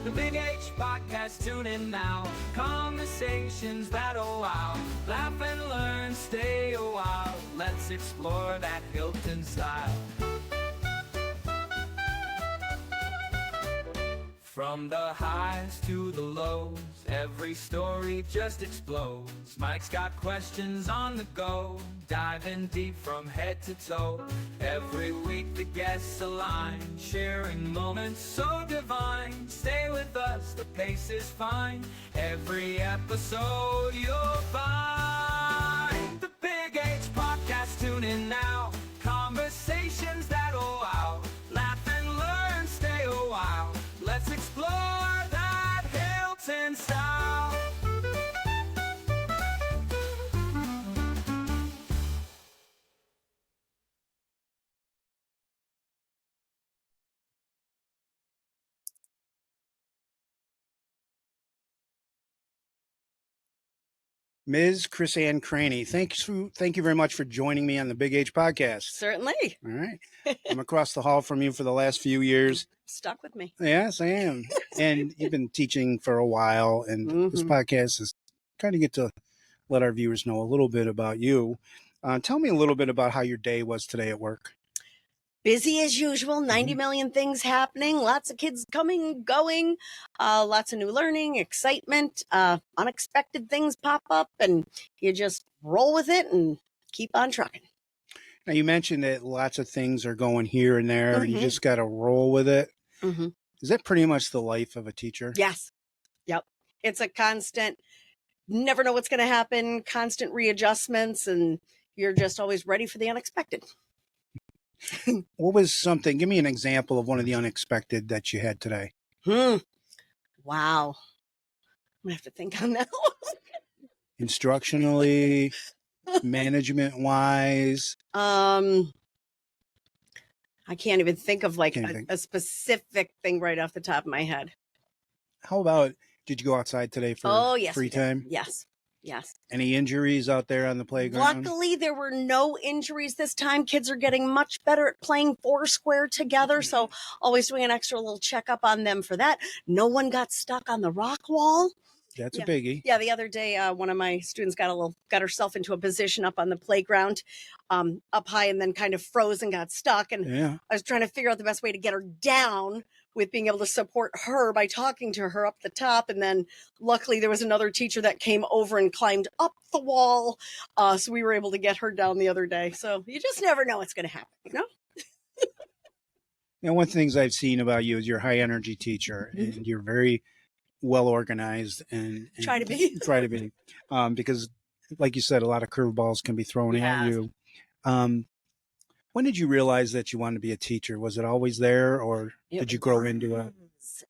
The Big H Podcast, tune in now. Conversations that'll wow. Laugh and learn, stay a while. Let's explore that Hilton style. From the highs to the lows, every story just explodes. Mike's got questions on the go, diving deep from head to toe. Every week the guests align, sharing moments so divine. Stay with us, the pace is fine. Every episode you'll find. The Big H Podcast, tune in now. Conversations that'll wow. Laugh and learn, stay a while. Let's explore that Hilton style. Ms. Krisann Craney, thank you very much for joining me on the Big H Podcast. Certainly. All right. I'm across the hall from you for the last few years. Stuck with me. Yes, I am. And you've been teaching for a while, and this podcast is kind of get to let our viewers know a little bit about you. Tell me a little bit about how your day was today at work. Busy as usual, 90 million things happening, lots of kids coming, going, lots of new learning, excitement, unexpected things pop up, and you just roll with it and keep on trucking. Now, you mentioned that lots of things are going here and there, and you just got to roll with it. Is that pretty much the life of a teacher? Yes. Yep. It's a constant, never know what's going to happen, constant readjustments, and you're just always ready for the unexpected. What was something, give me an example of one of the unexpected that you had today. Wow. I'm going to have to think on that one. Instructionally, management wise. I can't even think of like a specific thing right off the top of my head. How about, did you go outside today for free time? Yes. Yes. Any injuries out there on the playground? Luckily, there were no injuries this time. Kids are getting much better at playing foursquare together. So always doing an extra little checkup on them for that. No one got stuck on the rock wall. That's a biggie. Yeah, the other day, one of my students got herself into a position up on the playground, up high, and then kind of froze and got stuck. And I was trying to figure out the best way to get her down with being able to support her by talking to her up the top. And then luckily there was another teacher that came over and climbed up the wall. So we were able to get her down the other day. So you just never know what's going to happen, you know? Now, one of the things I've seen about you is you're a high energy teacher and you're very well organized and try to be because like you said, a lot of curveballs can be thrown at you. When did you realize that you wanted to be a teacher? Was it always there, or did you grow into it?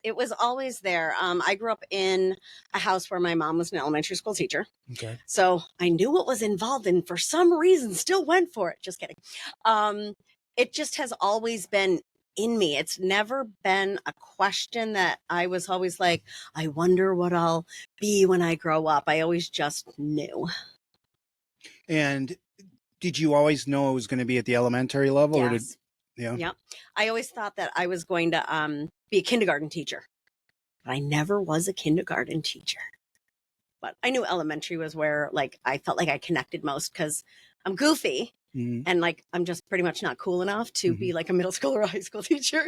It was always there. I grew up in a house where my mom was an elementary school teacher. Okay. So I knew what was involved and for some reason still went for it. Just kidding. It just has always been in me. It's never been a question that I was always like, I wonder what I'll be when I grow up. I always just knew. And did you always know it was going to be at the elementary level? Yes. Or Yeah. I always thought that I was going to be a kindergarten teacher, but I never was a kindergarten teacher. But I knew elementary was where like I felt like I connected most because I'm goofy and like I'm just pretty much not cool enough to be like a middle school or a high school teacher.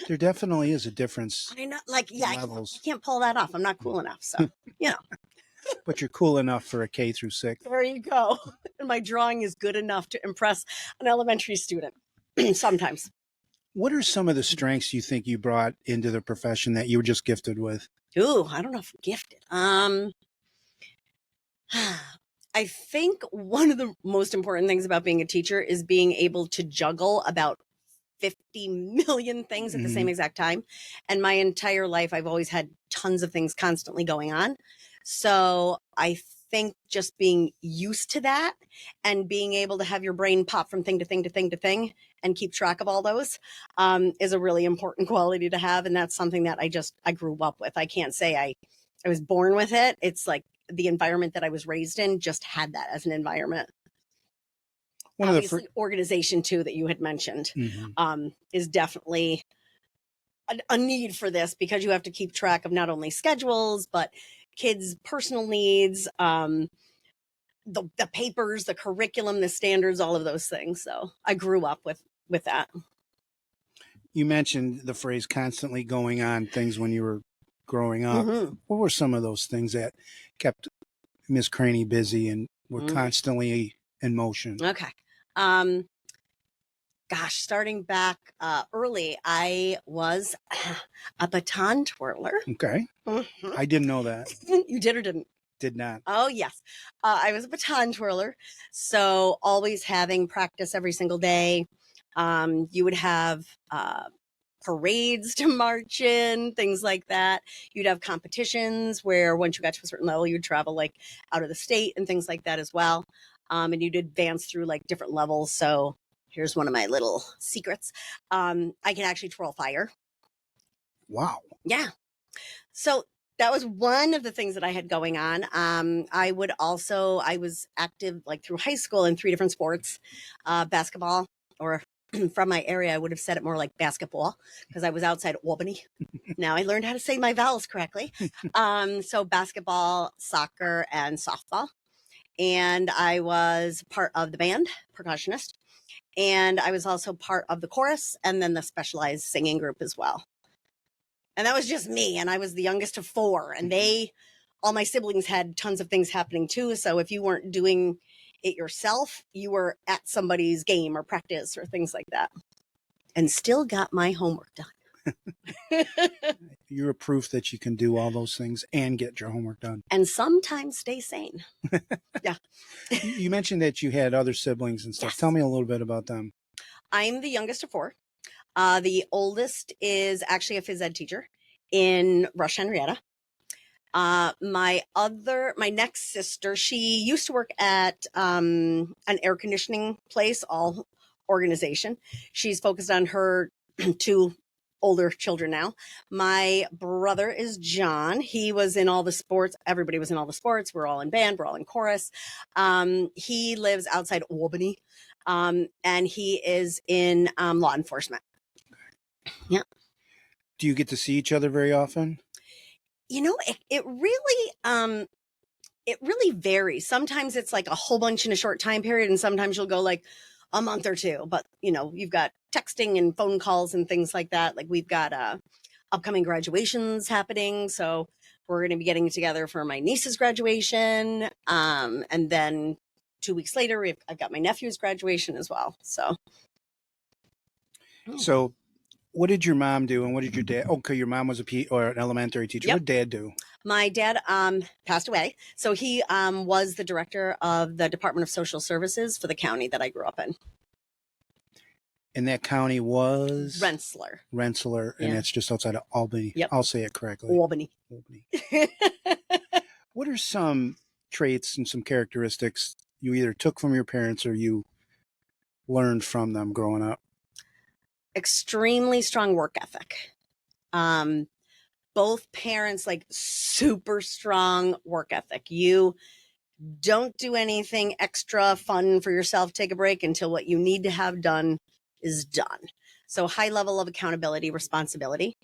There definitely is a difference. I know, like levels. I can't pull that off. I'm not cool enough, so you know. But you're cool enough for a K through 6. There you go. And my drawing is good enough to impress an elementary student sometimes. What are some of the strengths you think you brought into the profession that you were just gifted with? Ooh, I don't know if I'm gifted. I think one of the most important things about being a teacher is being able to juggle about 50 million things at the same exact time. And my entire life, I've always had tons of things constantly going on. So I think just being used to that and being able to have your brain pop from thing to thing to thing to thing and keep track of all those is a really important quality to have. And that's something that I grew up with. I can't say I was born with it. It's like the environment that I was raised in just had that as an environment. Obviously, organization too, that you had mentioned is definitely a need for this because you have to keep track of not only schedules, but kids' personal needs, the papers, the curriculum, the standards, all of those things. So I grew up with that. You mentioned the phrase constantly going on things when you were growing up. Mm-hmm. What were some of those things that kept Miss Craney busy and were Mm. constantly in motion? Okay. Gosh, starting back early, I was a baton twirler. Okay. Mhm. I didn't know that. You did or didn't? Did not. Oh, yes. I was a baton twirler. So always having practice every single day. You would have parades to march in, things like that. You'd have competitions where once you got to a certain level, you'd travel like out of the state and things like that as well. And you'd advance through like different levels. So here's one of my little secrets. I can actually twirl fire. Wow. Yeah. So that was one of the things that I had going on. I was active like through high school in 3 different sports, basketball, or from my area, I would have said it more like basketball because I was outside Albany. Now I learned how to say my vowels correctly. So basketball, soccer, and softball. And I was part of the band, percussionist. And I was also part of the chorus and then the specialized singing group as well. And that was just me. And I was the youngest of 4. And all my siblings had tons of things happening too. So if you weren't doing it yourself, you were at somebody's game or practice or things like that. And still got my homework done. You're a proof that you can do all those things and get your homework done. And sometimes stay sane. Yeah. You mentioned that you had other siblings and stuff. Yes. Tell me a little bit about them. I'm the youngest of 4. The oldest is actually a phys ed teacher in Rush Henrietta. My next sister, she used to work at an air conditioning place, all organization. She's focused on her 2 older children now. My brother is John. He was in all the sports. Everybody was in all the sports. We're all in band. We're all in chorus. He lives outside Albany, and he is in law enforcement. Yeah. Do you get to see each other very often? You know, it really varies. Sometimes it's like a whole bunch in a short time period, and sometimes you'll go like a month or 2. But you've got texting and phone calls and things like that. Like we've got upcoming graduations happening, so we're going to be getting together for my niece's graduation, and then 2 weeks later, I've got my nephew's graduation as well. So, what did your mom do, and what did your dad? Okay, your mom was an elementary teacher. Yep. What did Dad do? My dad passed away. So he was the director of the Department of Social Services for the county that I grew up in. And that county was? Rensselaer. And that's just outside of Albany. Yep. I'll say it correctly. Albany. What are some traits and some characteristics you either took from your parents or you learned from them growing up? Extremely strong work ethic. Both parents, like super strong work ethic. You don't do anything extra fun for yourself. Take a break until what you need to have done is done. So high level of accountability, responsibility.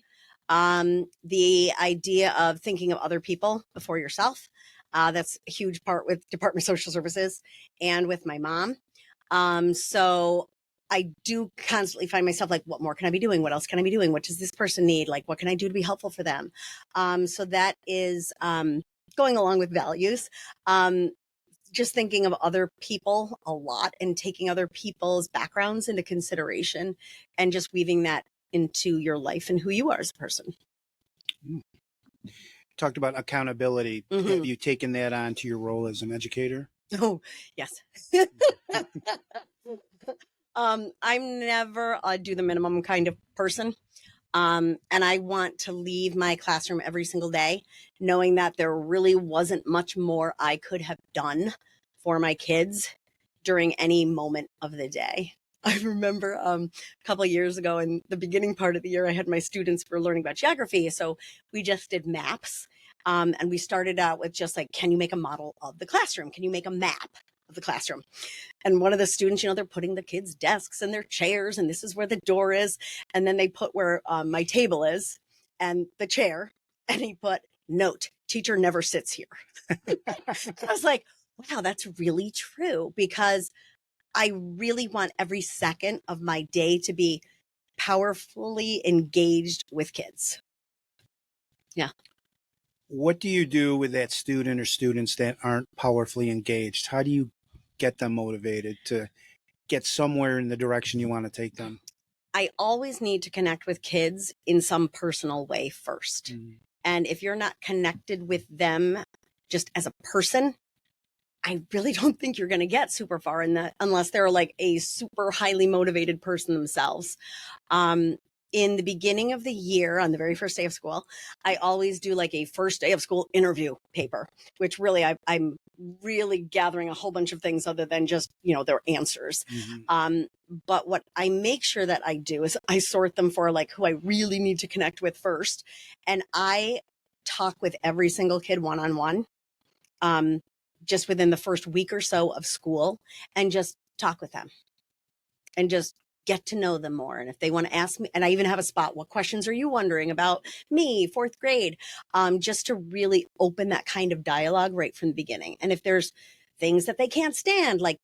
The idea of thinking of other people before yourself. That's a huge part with Department of Social Services and with my mom. So I do constantly find myself like, what more can I be doing? What else can I be doing? What does this person need? Like, what can I do to be helpful for them? So that is going along with values. Just thinking of other people a lot and taking other people's backgrounds into consideration and just weaving that into your life and who you are as a person. Talked about accountability. Mm-hmm. Have you taken that on to your role as an educator? Oh, yes. I'm never a do the minimum kind of person. And I want to leave my classroom every single day knowing that there really wasn't much more I could have done for my kids during any moment of the day. I remember a couple of years ago in the beginning part of the year, I had my students were learning about geography. So we just did maps. And we started out with just like, can you make a model of the classroom? Can you make a map? of the classroom. And one of the students, they're putting the kids' desks and their chairs, and this is where the door is. And then they put where my table is and the chair. And he put, note, teacher never sits here. I was like, wow, that's really true, because I really want every second of my day to be powerfully engaged with kids. Yeah. What do you do with that student or students that aren't powerfully engaged? How do you get them motivated to get somewhere in the direction you want to take them? I always need to connect with kids in some personal way first. Mm-hmm. And if you're not connected with them just as a person, I really don't think you're going to get super far in that unless they're like a super highly motivated person themselves. In the beginning of the year, on the very first day of school, I always do like a first day of school interview paper, which really I'm really gathering a whole bunch of things other than just, their answers. Mm-hmm. But what I make sure that I do is I sort them for like who I really need to connect with first. And I talk with every single kid one-on-one. Just within the first week or so of school, and just talk with them and just get to know them more. And if they want to ask me, and I even have a spot, what questions are you wondering about me, fourth grade, just to really open that kind of dialogue right from the beginning. And if there's things that they can't stand, like,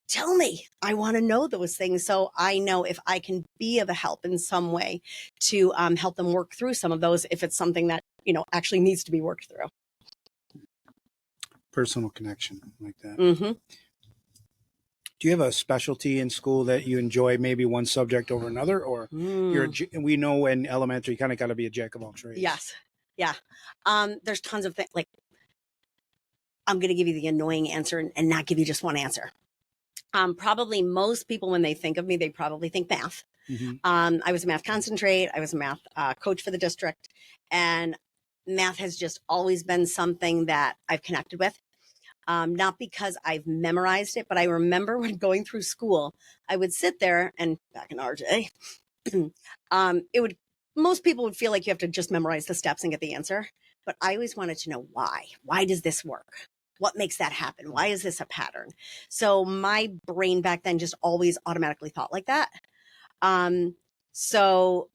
tell me, I want to know those things. So I know if I can be of a help in some way to help them work through some of those, if it's something that, actually needs to be worked through. Personal connection like that. Mm-hmm. Do you have a specialty in school that you enjoy, maybe one subject over another, or we know in elementary you kind of got to be a jack of all trades? Yes. Yeah. There's tons of things. Like, I'm going to give you the annoying answer and not give you just one answer. Probably most people, when they think of me, they probably think math. Mm-hmm. I was a math concentrate. I was a math coach for the district, and math has just always been something that I've connected with. Not because I've memorized it, but I remember when going through school, I would sit there, and back in our day, most people would feel like you have to just memorize the steps and get the answer. But I always wanted to know why. Why does this work? What makes that happen? Why is this a pattern? So my brain back then just always automatically thought like that. So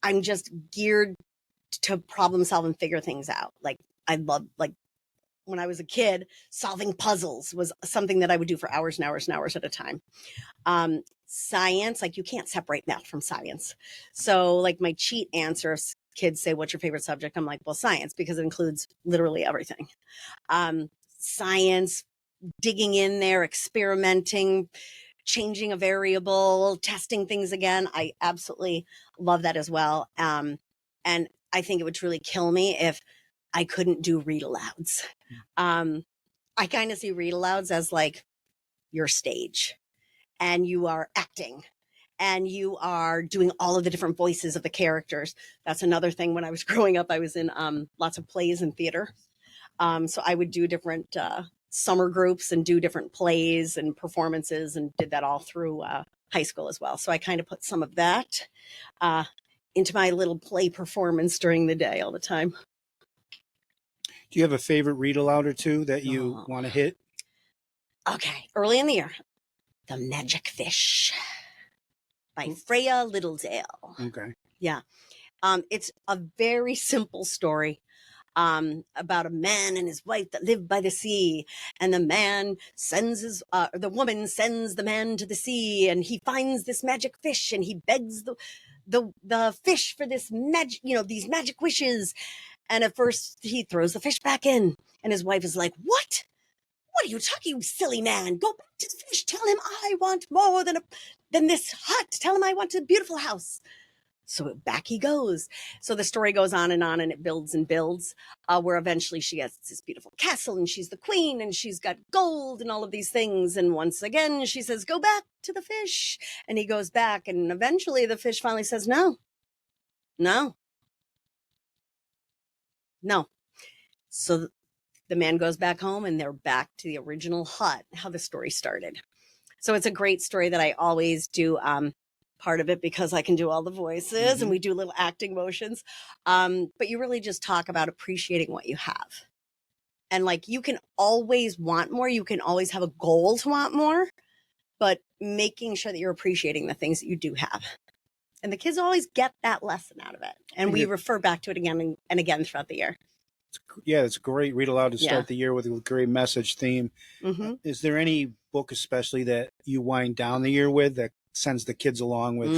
I'm just geared to problem solve and figure things out. Like, I love, like, when I was a kid, solving puzzles was something that I would do for hours and hours and hours at a time. Science, like, you can't separate math from science. So like my cheat answers, kids say, what's your favorite subject? I'm like, well, science, because it includes literally everything. Science, digging in there, experimenting, changing a variable, testing things again. I absolutely love that as well. And I think it would truly kill me if I couldn't do read alouds. I kind of see read alouds as like your stage, and you are acting and you are doing all of the different voices of the characters. That's another thing. When I was growing up, I was in lots of plays and theater. So I would do different summer groups and do different plays and performances, and did that all through high school as well. So I kind of put some of that into my little play performance during the day all the time. Do you have a favorite read aloud or two that you want to hit? Okay. Early in the year, The Magic Fish by Freya Littledale. Okay. Yeah. It's a very simple story about a man and his wife that live by the sea, and the woman sends the man to the sea, and he finds this magic fish, and he begs the fish for this magic, these magic wishes. And at first he throws the fish back in, and his wife is like, what are you talking, you silly man? Go back to the fish. Tell him I want more than this hut. Tell him I want a beautiful house. So back he goes. So the story goes on, and it builds and builds, where eventually she gets this beautiful castle, and she's the queen, and she's got gold and all of these things. And once again, she says, go back to the fish. And he goes back, and eventually the fish finally says, no. So the man goes back home, and they're back to the original hut, how the story started. So it's a great story that I always do part of it because I can do all the voices, mm-hmm. and we do little acting motions. But you really just talk about appreciating what you have. And like, you can always want more. You can always have a goal to want more, but making sure that you're appreciating the things that you do have. And the kids always get that lesson out of it. And we refer back to it again and again throughout the year. Yeah, it's great. Read aloud to start Yeah. the year with a great message theme. Mm-hmm. Is there any book especially that you wind down the year with that sends the kids along with,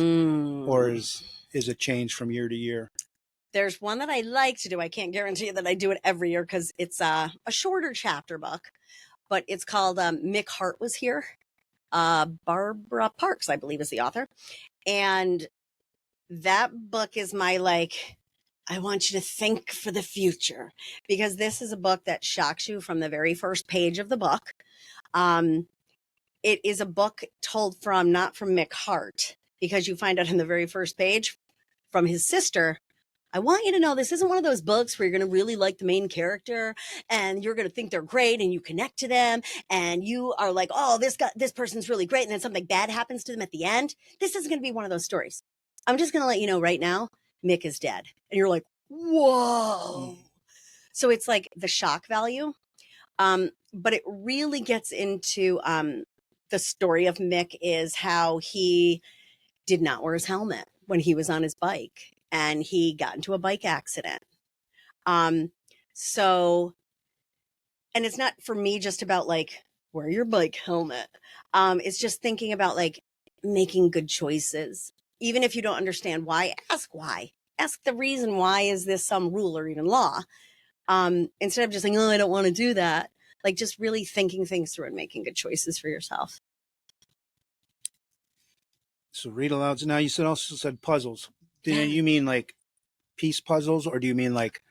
or is it changed from year to year? There's one that I like to do. I can't guarantee that I do it every year because it's a shorter chapter book, but it's called Mick Hart Was Here. Barbara Parks, I believe, is the author. And that book is my, like, I want you to think for the future, because this is a book that shocks you from the very first page of the book. It is a book told not from Mick Hart, because you find out in the very first page from his sister. I want you to know this isn't one of those books where you're going to really like the main character and you're going to think they're great and you connect to them and you are like, oh, this person's really great, and then something bad happens to them at the end. This isn't going to be one of those stories. I'm just going to let you know right now, Mick is dead. And you're like, whoa. So it's like the shock value. But it really gets into the story of Mick is how he did not wear his helmet when he was on his bike and he got into a bike accident. So, and it's not for me just about like, wear your bike helmet. It's just thinking about like making good choices. Even if you don't understand why, ask why. Ask the reason why is this some rule or even law. Instead of just saying, oh, I don't want to do that. Like just really thinking things through and making good choices for yourself. So read aloud. Now you also said puzzles. Do you mean like piece puzzles, or do you mean like,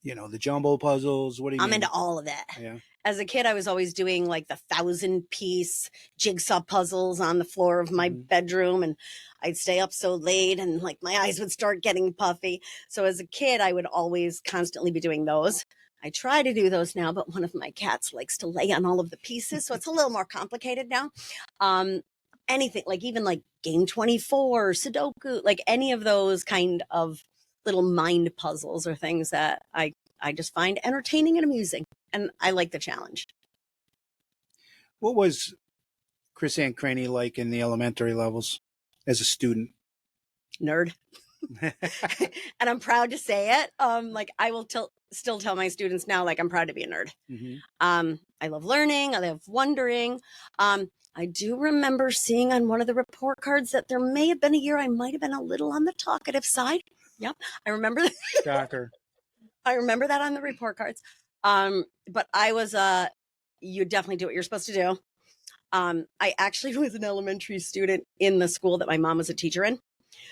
the jumbo puzzles? What do you mean? I'm into all of it. Yeah. As a kid, I was always doing like the 1,000-piece jigsaw puzzles on the floor of my bedroom, and I'd stay up so late and like my eyes would start getting puffy. So as a kid, I would always constantly be doing those. I try to do those now, but one of my cats likes to lay on all of the pieces, so it's a little more complicated now. Anything like even like Game 24, Sudoku, like any of those kind of little mind puzzles or things that I just find entertaining and amusing. And I like the challenge. What was Krisann Craney like in the elementary levels as a student? Nerd. And I'm proud to say it. Like I will still tell my students now, like I'm proud to be a nerd. I love learning. I love wondering. I do remember seeing on one of the report cards that there may have been a year I might have been a little on the talkative side. Yep. I remember that. Shocker. I remember that on the report cards. But I was, you definitely do what you're supposed to do. I actually was an elementary student in the school that my mom was a teacher in.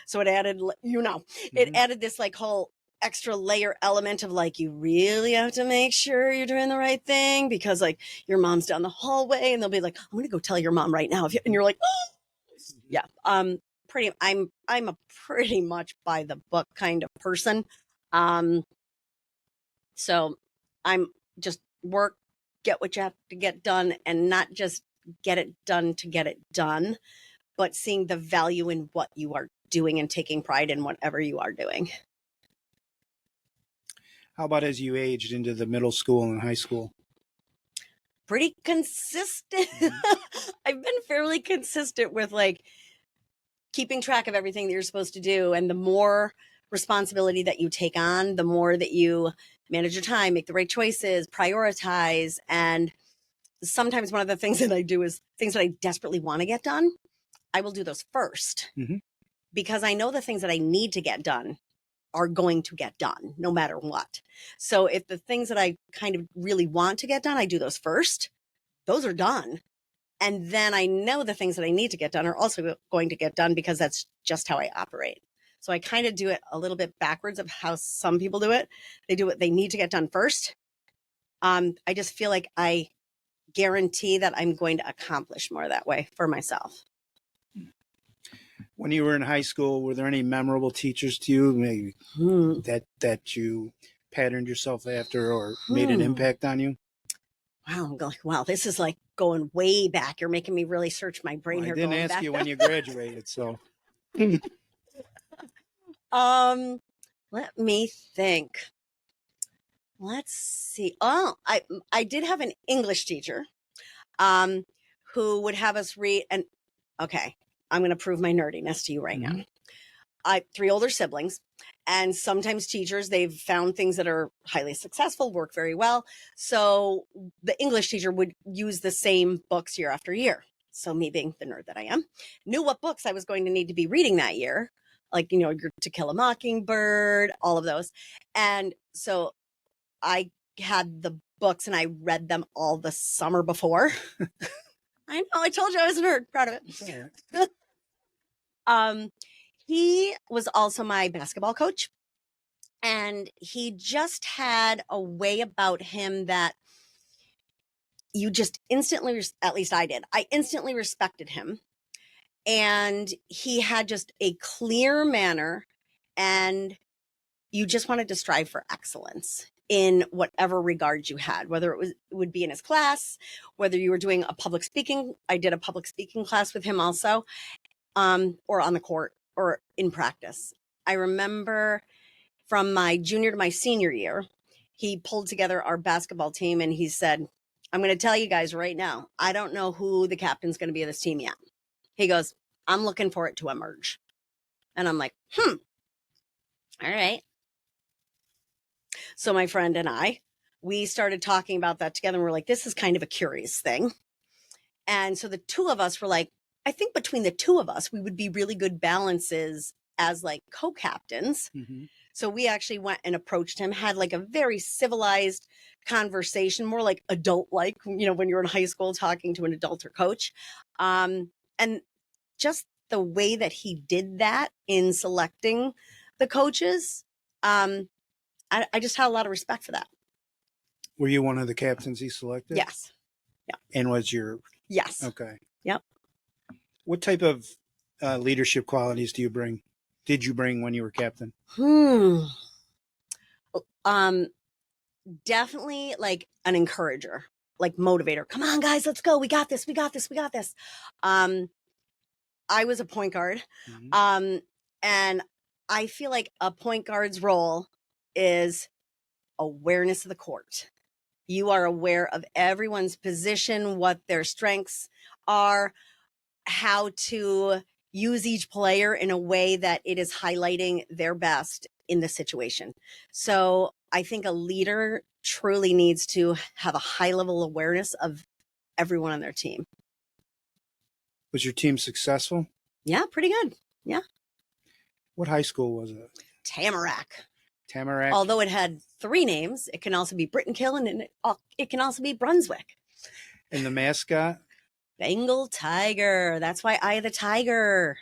So it added, it added this like whole extra layer element of like, you really have to make sure you're doing the right thing because like your mom's down the hallway and they'll be like, I'm going to go tell your mom right now. And you're like, oh, yeah. I'm a pretty much by the book kind of person. So I'm just get what you have to get done and not just get it done to get it done, but seeing the value in what you are doing and taking pride in whatever you are doing. How about as you aged into the middle school and high school? Pretty consistent. I've been fairly consistent with like keeping track of everything that you're supposed to do. And the more responsibility that you take on, the more that you manage your time, make the right choices, prioritize. And sometimes one of the things that I do is things that I desperately want to get done. I will do those first because I know the things that I need to get done are going to get done no matter what. So if the things that I kind of really want to get done, I do those first, those are done. And then I know the things that I need to get done are also going to get done because that's just how I operate. So I kind of do it a little bit backwards of how some people do it. They do what they need to get done first. I just feel like I guarantee that I'm going to accomplish more that way for myself. When you were in high school, were there any memorable teachers to you, maybe that you patterned yourself after or made an impact on you? Wow, I'm going, wow, this is like going way back. You're making me really search my brain here. I didn't ask you when you graduated, so. Let me think. let's see. Oh, I did have an English teacher um, who would have us read. And okay, I'm going to prove my nerdiness to you right now. I 3 older siblings, and sometimes teachers, they've found things that are highly successful, work very well. So the English teacher would use the same books year after year. So me being the nerd that I am, knew what books I was going to need to be reading that year, like, your To Kill a Mockingbird, all of those. And so I had the books and I read them all the summer before. I know, I told you I was a nerd, proud of it. He was also my basketball coach, and he just had a way about him that you just instantly, at least I did, I instantly respected him. And he had just a clear manner, and you just wanted to strive for excellence in whatever regard you had, whether it would be in his class, whether you were doing a public speaking. I did a public speaking class with him also, or on the court or in practice. I remember from my junior to my senior year, he pulled together our basketball team and he said, I'm going to tell you guys right now, I don't know who the captain's going to be of this team yet. He goes, I'm looking for it to emerge. And I'm like, all right. So my friend and I, we started talking about that together. And we're like, this is kind of a curious thing. And so the two of us were like, I think between the two of us, we would be really good balances as like co-captains. So we actually went and approached him, had like a very civilized conversation, more like adult-like, when you're in high school talking to an adult or coach. And just the way that he did that in selecting the coaches, I just had a lot of respect for that. Were you one of the captains he selected? Yes. Yeah. And was your... Yes. Okay. Yep. What type of leadership qualities did you bring when you were captain? Definitely like an encourager, like motivator. Come on, guys, let's go. We got this. We got this. We got this. I was a point guard. And I feel like a point guard's role is awareness of the court. You are aware of everyone's position, what their strengths are, how to use each player in a way that it is highlighting their best in the situation. So I think a leader truly needs to have a high level awareness of everyone on their team. Was your team successful? Yeah, pretty good. Yeah. What high school was it? Tamarack. Tamarack. Although it had 3 names, it can also be Brittenkill and it can also be Brunswick. And the mascot? Bengal tiger. That's why Eye of the Tiger.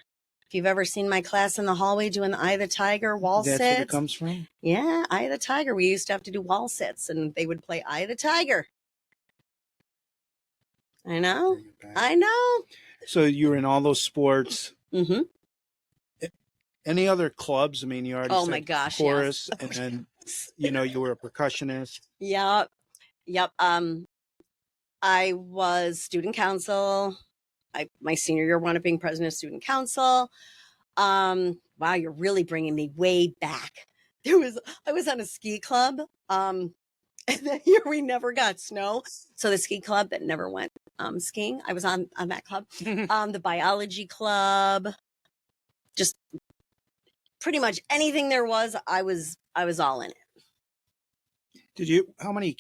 If you've ever seen my class in the hallway doing the Eye of the Tiger wall sits. That's where it comes from? Yeah, Eye of the Tiger. We used to have to do wall sits and they would play Eye of the Tiger. I know. I know. So you were in all those sports. Any other clubs? I mean, you already said my gosh, chorus, yes. and then, you were a percussionist. Yep. I was student council. My senior year wound up being president of student council. Wow, you're really bringing me way back. I was on a ski club. And that year we never got snow. So the ski club that never went skiing, I was on that club. The biology club, just pretty much anything there was, I was all in it. How many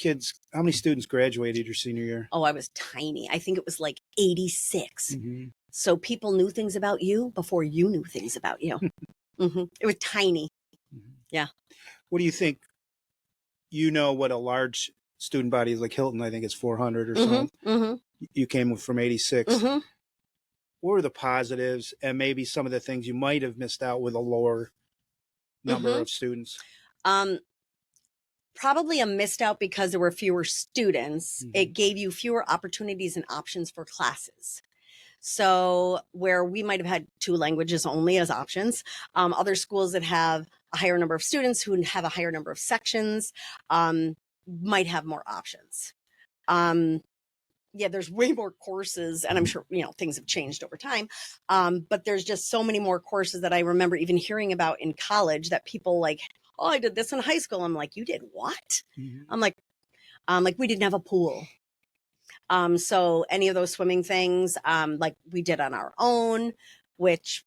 students graduated your senior year? Oh, I was tiny. I think it was like 86. So people knew things about you before you knew things about you. It was tiny. Yeah. What do you think? What a large student body is like Hilton, I think it's 400 or something. You came from 86. What were the positives and maybe some of the things you might have missed out with a lower number of students? Probably a missed out because there were fewer students. It gave you fewer opportunities and options for classes. So where we might have had 2 languages only as options, other schools that have a higher number of students who have a higher number of sections might have more options. There's way more courses, and I'm sure, things have changed over time. But there's just so many more courses that I remember even hearing about in college that people like oh, I did this in high school. I'm like, you did what? Mhm. I'm like, we didn't have a pool. So any of those swimming things, like we did on our own, which,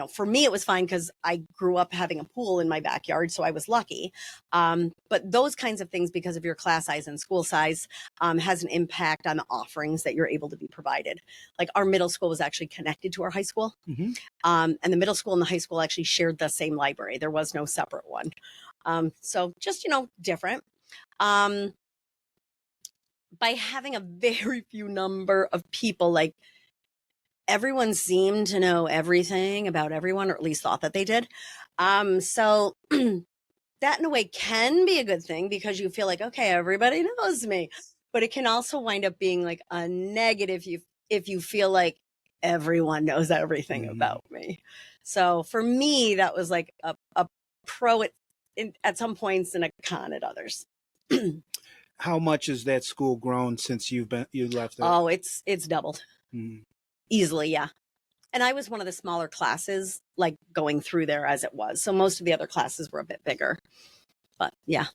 for me, it was fine because I grew up having a pool in my backyard. So I was lucky. But those kinds of things, because of your class size and school size, has an impact on the offerings that you're able to be provided. Like our middle school was actually connected to our high school. Mhm. And the middle school and the high school actually shared the same library. There was no separate one. So just, different. By having a very few number of people, like everyone seemed to know everything about everyone, or at least thought that they did. So that in a way can be a good thing because you feel like, okay, everybody knows me, but it can also wind up being like a negative if you feel like everyone knows everything about me. So for me, that was like a pro at some points and a con at others. How much has that school grown since you left it? Oh, it's doubled. Mhm. Easily, yeah. And I was one of the smaller classes, like going through there as it was. So most of the other classes were a bit bigger. But yeah,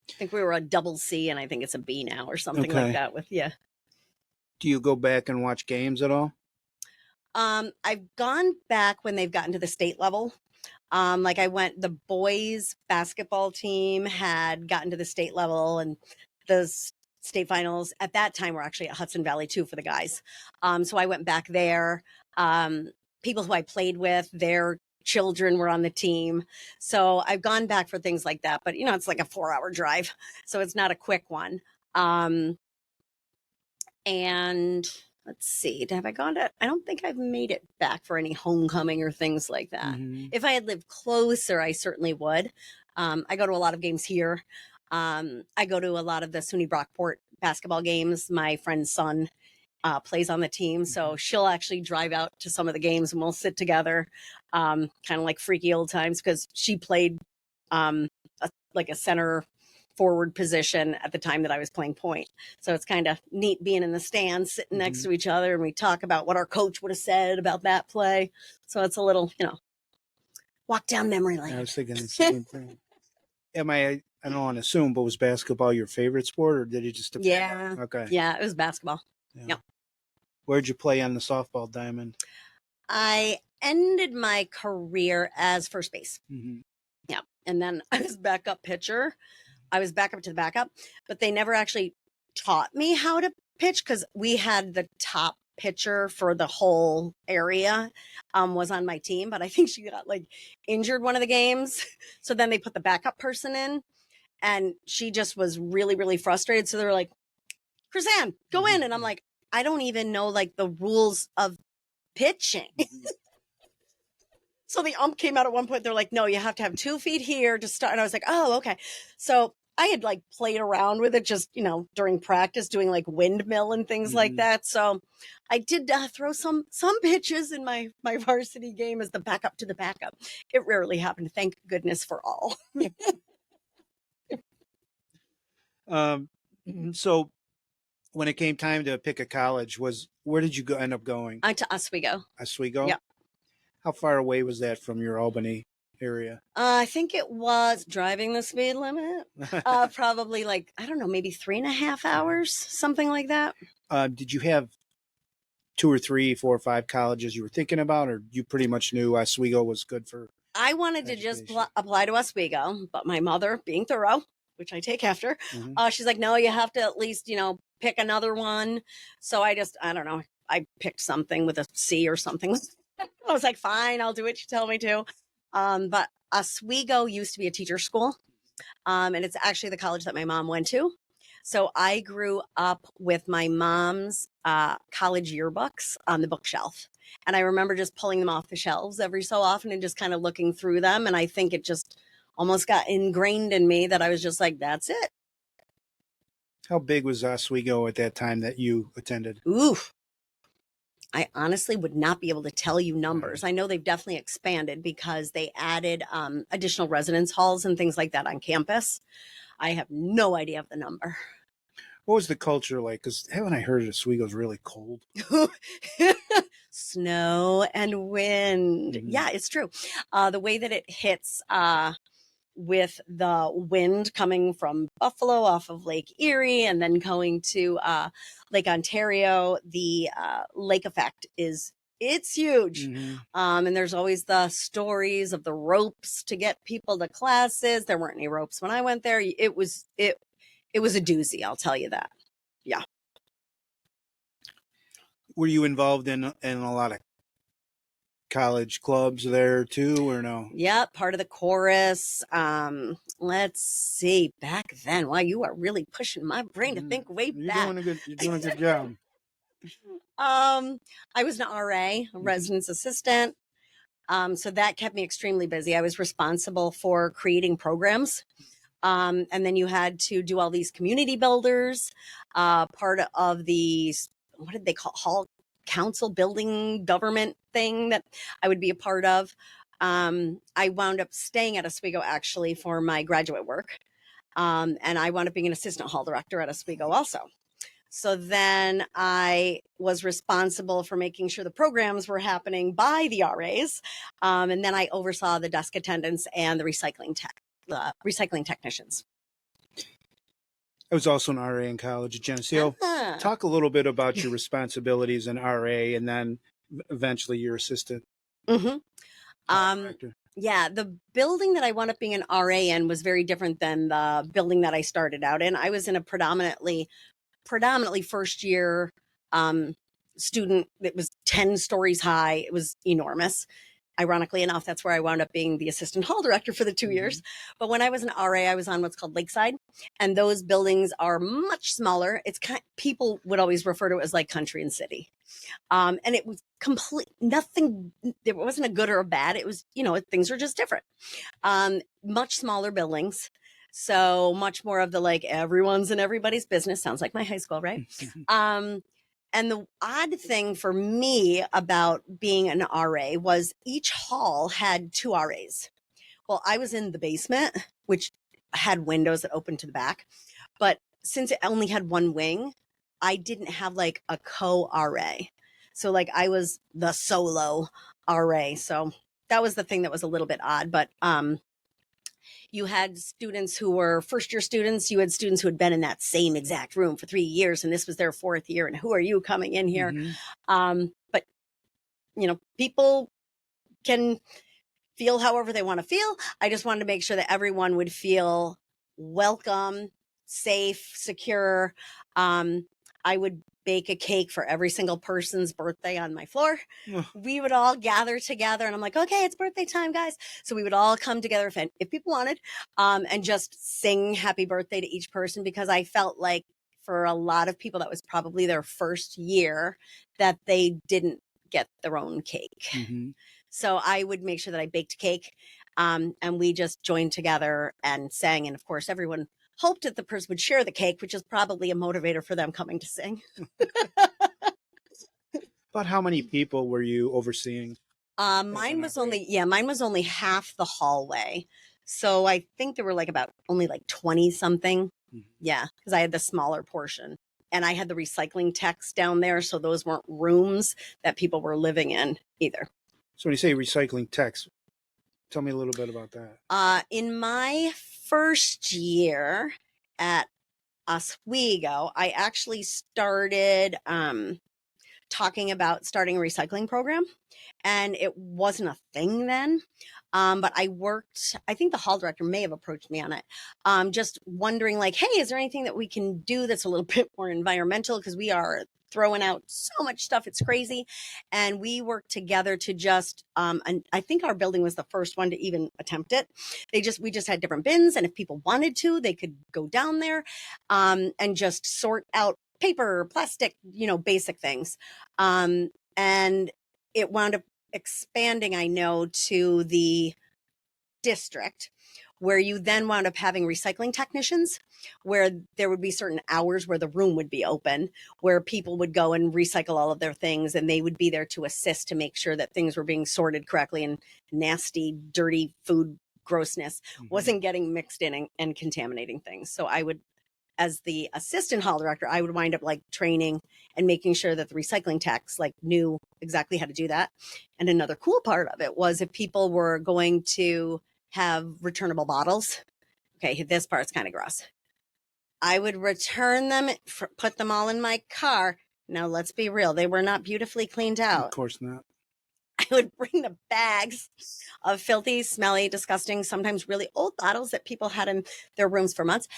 I think we were a double C and I think it's a B now or something like that yeah. Do you go back and watch games at all? I've gone back when they've gotten to the state level. Like the boys basketball team had gotten to the state level and the state finals at that time were actually at Hudson Valley too for the guys. So I went back there. People who I played with, their children were on the team. So I've gone back for things like that, but it's like a 4-hour drive. So it's not a quick one. And let's see, have I gone to, I don't think I've made it back for any homecoming or things like that. Mhm. If I had lived closer, I certainly would. I go to a lot of games here. I go to a lot of the SUNY Brockport basketball games. My friend's son plays on the team. So she'll actually drive out to some of the games and we'll sit together, kind of like freaky old times because she played like a center forward position at the time that I was playing point. So it's kind of neat being in the stands, sitting next to each other, and we talk about what our coach would have said about that play. So it's a little, walk down memory lane. I was thinking the same thing. I don't want to assume, but was basketball your favorite sport, or did you just? Yeah. Okay. Yeah, it was basketball. Yeah. Yep. Where'd you play on the softball diamond? I ended my career as first base. Mm-hmm. Yeah. And then I was backup pitcher. I was backup to the backup, but they never actually taught me how to pitch because we had the top pitcher for the whole area was on my team, but I think she got like injured one of the games. So then they put the backup person in and she just was really, really frustrated. So they were like, Krisann, go in. And I'm like, I don't even know like the rules of pitching. So the ump came out at one point. They're like, no, you have to have 2 feet here to start. And I was like, oh, okay. So I had like played around with it just, during practice doing like windmill and things like that. So I did throw some pitches in my varsity game as the backup to the backup. It rarely happened. Thank goodness for all. So when it came time to pick a college, where did you end up going? To Oswego. Oswego? Yep. How far away was that from your Albany area? I think it was driving the speed limit. Probably like, I don't know, maybe 3.5 hours, something like that. Did you have 2 or 3, 4 or 5 colleges you were thinking about, or you pretty much knew Oswego was good for? I wanted to just apply to Oswego, but my mother, being thorough, which I take after, she's like, no, you have to at least, pick another one. So I don't know. I picked something with a C or something. I was like, fine, I'll do what you tell me to. But Oswego used to be a teacher school. And it's actually the college that my mom went to. So I grew up with my mom's college yearbooks on the bookshelf. And I remember just pulling them off the shelves every so often and just kind of looking through them. And I think it just almost got ingrained in me that I was just like, that's it. How big was Oswego at that time that you attended? Oof. I honestly would not be able to tell you numbers. I know they've definitely expanded because they added additional residence halls and things like that on campus. I have no idea of the number. What was the culture like? Because haven't I heard Oswego's really cold? Snow and wind. Yeah, it's true. The way that it hits with the wind coming from Buffalo off of Lake Erie and then going to Lake Ontario, the lake effect it's huge. And there's always the stories of the ropes to get people to classes. There weren't any ropes when I went there. It was a doozy, I'll tell you that. Yeah. Were you involved in a lot of college clubs there too, or no? Yep, part of the chorus. Let's see, back then. Wow, you are really pushing my brain to think way back. You're doing a good job. I was an RA, a residence assistant. So that kept me extremely busy. I was responsible for creating programs. And then you had to do all these community builders, part of the, what did they call, hall council building government thing that I would be a part of. I wound up staying at Oswego actually for my graduate work. And I wound up being an assistant hall director at Oswego also. So then I was responsible for making sure the programs were happening by the RAs. And then I oversaw the desk attendants and the recycling technicians. I was also an RA in college at Geneseo. Talk a little bit about your responsibilities in RA and then eventually your assistant. Yeah, the building that I wound up being an RA in was very different than the building that I started out in. I was in a predominantly first year student that was 10 stories high. It was enormous. Ironically enough, that's where I wound up being the assistant hall director for the 2 years. But when I was an RA, I was on what's called Lakeside. And those buildings are much smaller. It's people would always refer to it as like country and city. And it was nothing, there wasn't a good or a bad. It was, things were just different. Much smaller buildings. So much more of the like everyone's in everybody's business. Sounds like my high school, right? And the odd thing for me about being an RA was each hall had 2 RAs. Well, I was in the basement, which had windows that opened to the back. But since it only had one wing, I didn't have like a co-RA. So like I was the solo RA. So that was the thing that was a little bit odd. But you had students who were first year students. You had students who had been in that same exact room for 3 years, and this was their 4th year. And who are you coming in here? But, people can feel however they want to feel. I just wanted to make sure that everyone would feel welcome, safe, secure. I would bake a cake for every single person's birthday on my floor. We would all gather together and I'm like, okay, it's birthday time, guys. So we would all come together if people wanted, and just sing happy birthday to each person, because I felt like for a lot of people, that was probably their first year that they didn't get their own cake. So I would make sure that I baked a cake, and we just joined together and sang. And of course, everyone hoped that the person would share the cake, which is probably a motivator for them coming to sing. About how many people were you overseeing? Mine was only half the hallway. So I think there were only 20 something. Yeah, because I had the smaller portion. And I had the recycling techs down there. So those weren't rooms that people were living in either. So when you say recycling techs, tell me a little bit about that. In my first year at Oswego, I actually started talking about starting a recycling program, and it wasn't a thing then. But I think the hall director may have approached me on it, just wondering hey, is there anything that we can do that's a little bit more environmental? Because we are throwing out so much stuff. It's crazy. And we worked together to just, and I think our building was the first one to even attempt it. We just had different bins. And if people wanted to, they could go down there, and just sort out paper, plastic, basic things. And it wound up expanding, I know, to the district, where you then wound up having recycling technicians, where there would be certain hours where the room would be open, where people would go and recycle all of their things, and they would be there to assist to make sure that things were being sorted correctly and nasty, dirty food grossness wasn't getting mixed in and contaminating things. So I would, as the assistant hall director, I would wind up training and making sure that the recycling techs knew exactly how to do that. And another cool part of it was if people were going to have returnable bottles. Okay, this part's kind of gross. I would return them, put them all in my car. Now, let's be real. They were not beautifully cleaned Of out. course not. I would bring the bags of filthy, smelly, disgusting, sometimes really old bottles that people had in their rooms for months,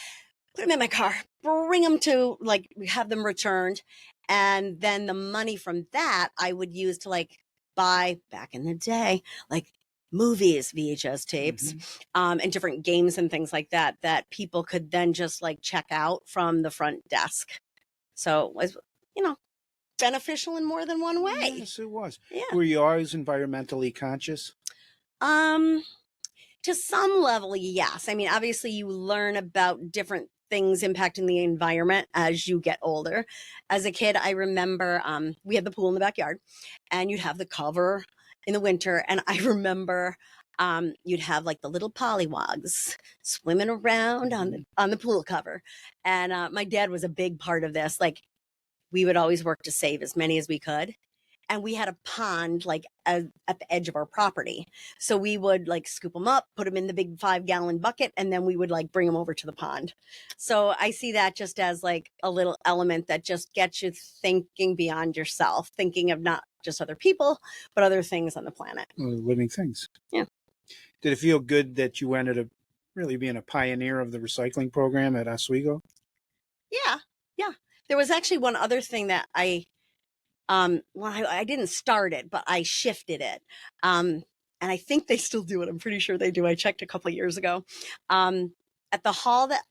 put them in my car, bring them to, like, have them returned. And then the money from that I would use to, like, buy, back in the day, like, movies, VHS tapes, and different games and things like that, that people could then just, like, check out from the front desk. So it was, you know, beneficial in more than one way. Yes, it was. Yeah. Were you always environmentally conscious? To some level, yes. I mean, obviously you learn about different things impacting the environment as you get older. As a kid, I remember we had the pool in the backyard, and you'd have the cover in the winter. And I remember you'd have like the little pollywogs swimming around on the pool cover. And my dad was a big part of this. Like, we would always work to save as many as we could. And we had a pond like at the edge of our property. So we would like scoop them up, put them in the big 5-gallon bucket, and then we would like bring them over to the pond. So I see that just as like a little element that just gets you thinking beyond yourself, thinking of not just other people, but other things on the planet. Living things. Yeah. Did it feel good that you ended up really being a pioneer of the recycling program at Oswego? Yeah. Yeah. There was actually one other thing that I didn't start it, but I shifted it. And I think they still do it. I'm pretty sure they do. I checked a couple of years ago. At the hall that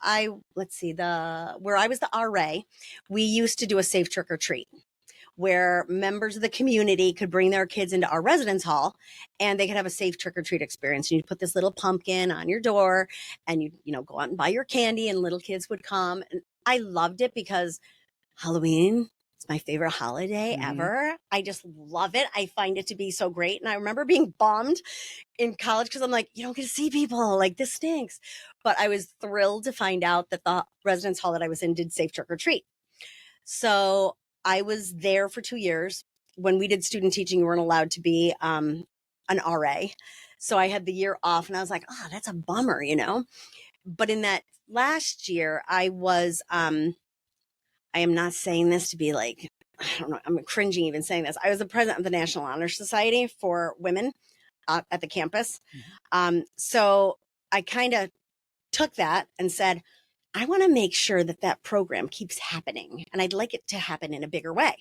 where I was the RA, we used to do a safe trick or treat where members of the community could bring their kids into our residence hall and they could have a safe trick or treat experience. And you'd put this little pumpkin on your door and you'd, go out and buy your candy and little kids would come. And I loved it because Halloween, it's my favorite holiday ever. I just love it. I find it to be so great. And I remember being bummed in college because I'm like, you don't get to see people. Like, this stinks. But I was thrilled to find out that the residence hall that I was in did safe trick or treat. So I was there for 2 years. When we did student teaching, you weren't allowed to be an RA. So I had the year off and I was like, oh, that's a bummer, But in that last year, I was I am not saying this to be like, I don't know, I'm cringing even saying this. I was the president of the National Honor Society for women at the campus. So I kind of took that and said, I want to make sure that that program keeps happening. And I'd like it to happen in a bigger way.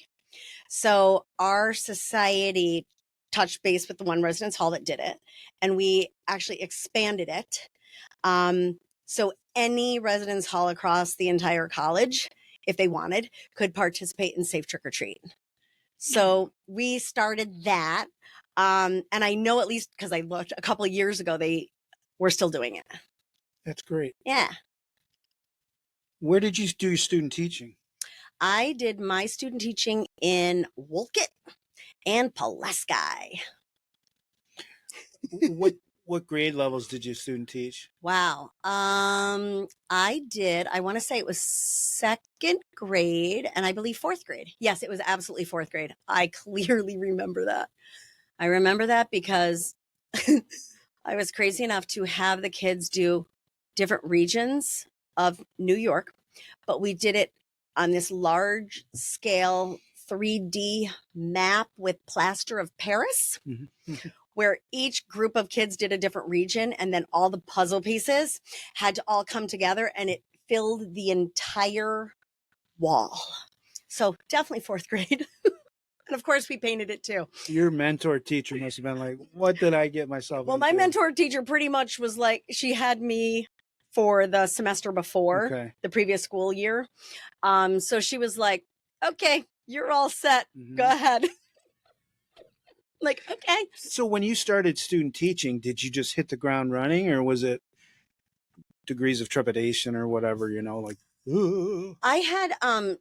So our society touched base with the one residence hall that did it. And we actually expanded it. So any residence hall across the entire college, if they wanted, could participate in safe trick or treat. So we started that. And I know, at least because I looked a couple of years ago, they were still doing it. That's great. Yeah. Where did you do your student teaching? I did my student teaching in Wolcott and Pulaski. What grade levels did you student teach? Wow. I want to say it was 2nd grade and I believe 4th grade. Yes, it was absolutely 4th grade. I clearly remember that. I remember that because I was crazy enough to have the kids do different regions of New York, but we did it on this large scale 3D map with plaster of Paris. Where each group of kids did a different region and then all the puzzle pieces had to all come together and it filled the entire wall. So definitely 4th grade. And of course we painted it too. Your mentor teacher must have been like, what did I get myself Well, into? my mentor teacher pretty much was like, she had me for the semester before the previous school year. So she was like, okay, you're all set. Go ahead. Like, okay. So when you started student teaching, did you just hit the ground running or was it degrees of trepidation or whatever, like, ooh. I had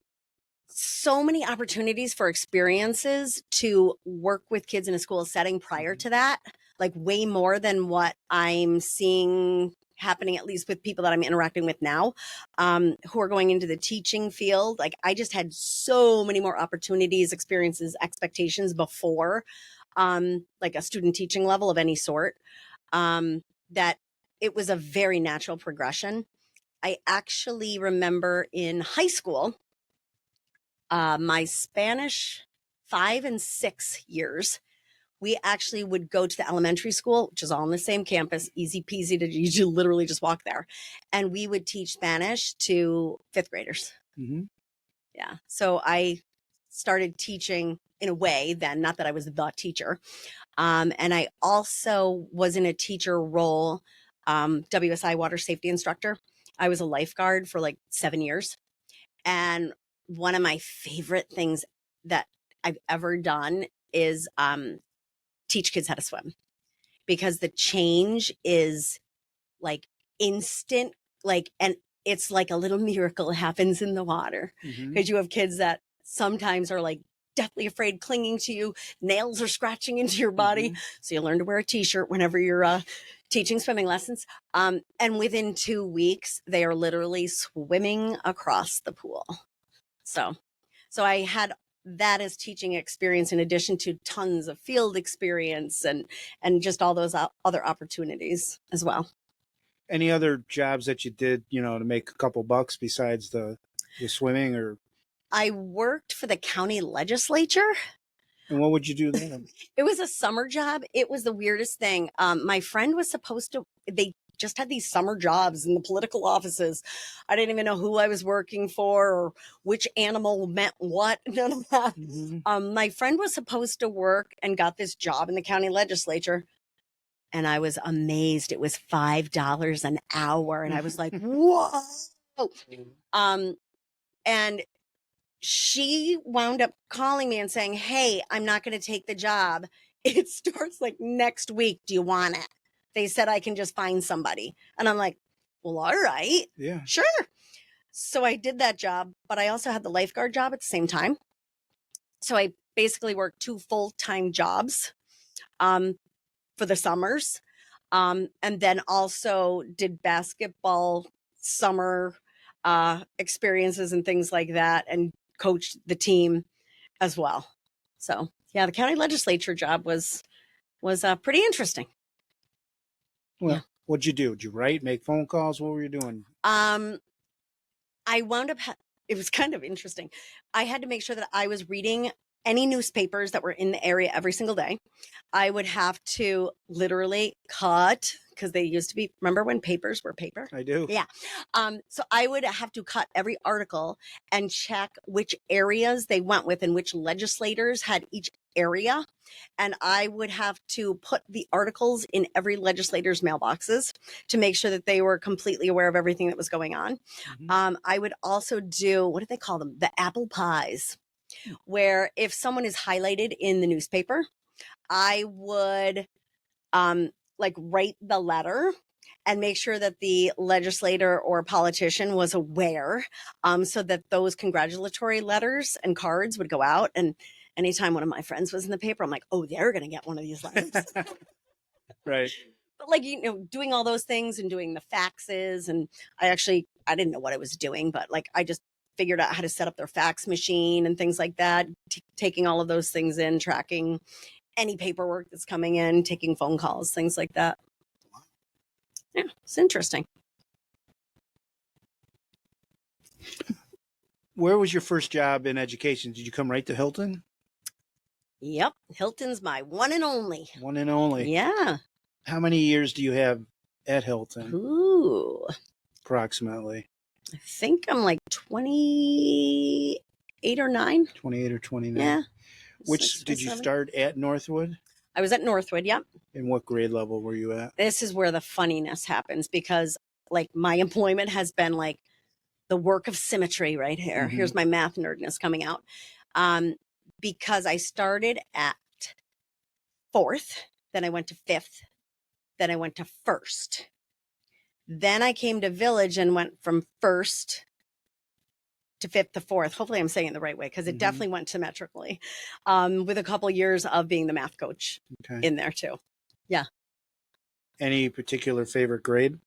so many opportunities for experiences to work with kids in a school setting prior to that, like way more than what I'm seeing happening, at least with people that I'm interacting with now, who are going into the teaching field. Like, I just had so many more opportunities, experiences, expectations before like a student teaching level of any sort, that it was a very natural progression. I actually remember in high school, my Spanish 5 and 6 years, we actually would go to the elementary school, which is all on the same campus, easy peasy to you literally just walk there. And we would teach Spanish to 5th graders. Mm-hmm. Yeah. So I started teaching in a way then, not that I was the teacher. And I also was in a teacher role, WSI water safety instructor. I was a lifeguard for like 7 years. And one of my favorite things that I've ever done is teach kids how to swim, because the change is like instant, like, and it's like a little miracle happens in the water, because you have kids that sometimes are like deathly afraid, clinging to you, nails are scratching into your body. So you learn to wear a t-shirt whenever you're teaching swimming lessons. And within 2 weeks, they are literally swimming across the pool. So I had that as teaching experience in addition to tons of field experience and just all those other opportunities as well. Any other jobs that you did, to make a couple bucks besides the swimming? Or I worked for the county legislature. And what would you do then? It was a summer job. It was the weirdest thing. My friend was supposed to, they just had these summer jobs in the political offices. I didn't even know who I was working for or which animal meant what, none of that. My friend was supposed to work and got this job in the county legislature. And I was amazed. It was $5 an hour. And I was like, whoa. And she wound up calling me and saying, hey, I'm not going to take the job. It starts like next week. Do you want it? They said I can just find somebody. And I'm like, well, all right. Yeah. Sure. So I did that job, but I also had the lifeguard job at the same time. So I basically worked 2 full-time jobs for the summers. And then also did basketball summer experiences and things like that, and coached the team as well. So yeah, the county legislature job was pretty interesting. Well, what'd you do? Did you write, make phone calls? What were you doing? I wound up, it was kind of interesting. I had to make sure that I was reading any newspapers that were in the area every single day. I would have to literally cut, because they used to be, remember when papers were paper? I do. Yeah. So I would have to cut every article and check which areas they went with and which legislators had each area. And I would have to put the articles in every legislator's mailboxes to make sure that they were completely aware of everything that was going on. I would also do, what do they call them? The apple pies, where if someone is highlighted in the newspaper, I would like write the letter and make sure that the legislator or politician was aware, so that those congratulatory letters and cards would go out. And anytime one of my friends was in the paper, I'm like, oh, they're going to get one of these letters. Right. But like, doing all those things and doing the faxes. And I didn't know what I was doing, but like, I just figured out how to set up their fax machine and things like that, taking all of those things in, tracking any paperwork that's coming in, taking phone calls, things like that. Yeah, it's interesting. Where was your first job in education? Did you come right to Hilton? Yep. Hilton's my one and only. One and only. Yeah. How many years do you have at Hilton? Ooh. Approximately. I think I'm like 28 or 9. 28 or 29. Yeah. Which did you start at Northwood? I was at Northwood, yep. And what grade level were you at? This is where the funniness happens, because like my employment has been like the work of symmetry right here. Here's my math nerdness coming out. Because I started at 4th, then I went to 5th, then I went to 1st. Then I came to Village and went from 1st to 5th to 4th. Hopefully I'm saying it the right way, because it definitely went symmetrically, with a couple years of being the math coach in there too. Yeah. Any particular favorite grade?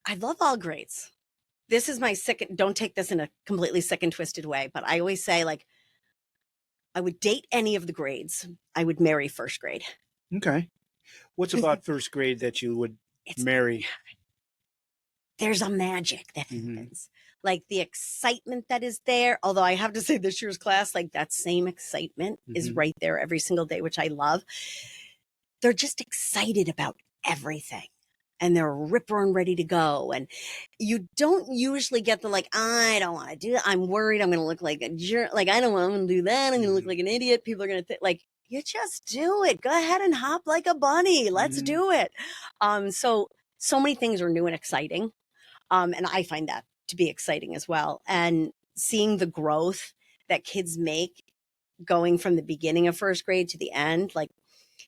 I love all grades. This is my don't take this in a completely sick and twisted way, but I always say, like, I would date any of the grades. I would marry 1st grade. Okay. What's about 1st grade that you would it's Mary. there's a magic that Mhm. happens. Like the excitement that is there. Although I have to say this year's class, like that same excitement is Mhm. right there every single day, which I love. They're just excited about everything. And they're rip roaring ready to go. And you don't usually get the like, I don't want to do that. I'm worried I'm going to look like a jerk. Like, I don't want to do that. I'm going to look Mhm. like an idiot. People are going to think like, you just do it. Go ahead and hop like a bunny. Let's Mhm. do it. So many things are new and exciting. And I find that to be exciting as well. And seeing the growth that kids make going from the beginning of first grade to the end, like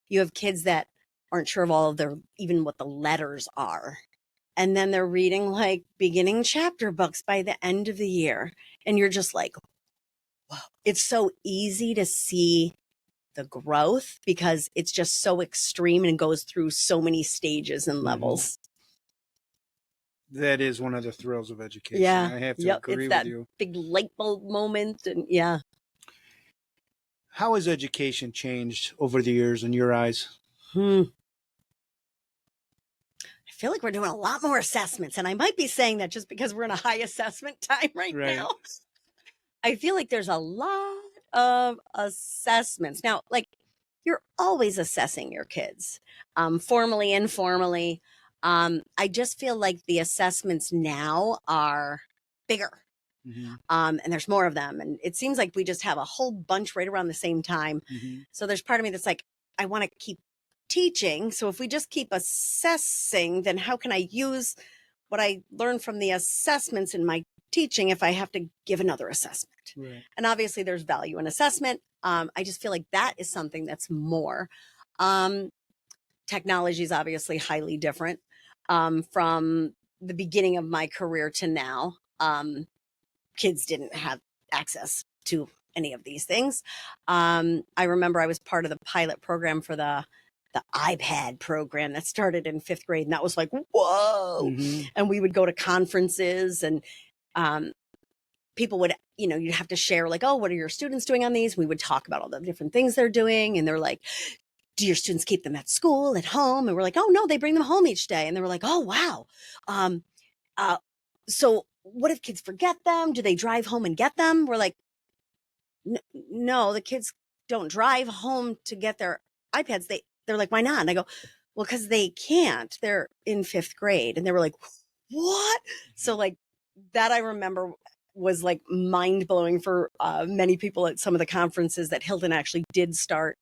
you have kids that aren't sure of all of their, even what the letters are. And then they're reading like beginning chapter books by the end of the year. And you're just like, wow, it's so easy to see the growth because it's just so extreme and goes through so many stages and levels. That is one of the thrills of education. Yeah. I have to Yep. agree It's with that you. big light bulb moment. And yeah. How has education changed over the years in your eyes? I feel like we're doing a lot more assessments. And I might be saying that just because we're in a high assessment time right now. I feel like there's a lot of assessments. Now, like you're always assessing your kids, formally, informally. I just feel like the assessments now are bigger. Mhm. And there's more of them. And it seems like we just have a whole bunch right around the same time. Mhm. So there's part of me that's like, I want to keep teaching. So if we just keep assessing, then how can I use what I learned from the assessments in my teaching if I have to give another assessment? Right. And obviously there's value in assessment. I just feel like that is something that's more. Technology is obviously highly different from the beginning of my career to now. Kids didn't have access to any of these things. I remember I was part of the pilot program for the iPad program that started in 5th grade. And that was like, whoa. Mhm. And we would go to conferences and people would, you'd have to share like, oh, what are your students doing on these? We would talk about all the different things they're doing. And they're like, do your students keep them at school, at home? And we're like, oh, no, they bring them home each day. And they were like, oh, wow. Um, uh, so what if kids forget them? Do they drive home and get them? We're like, no, the kids don't drive home to get their iPads. They're like, why not? And I go, well, because they can't. They're in 5th grade. And they were like, what? So like that I remember was like mind blowing for many people at some of the conferences that Hilton actually did start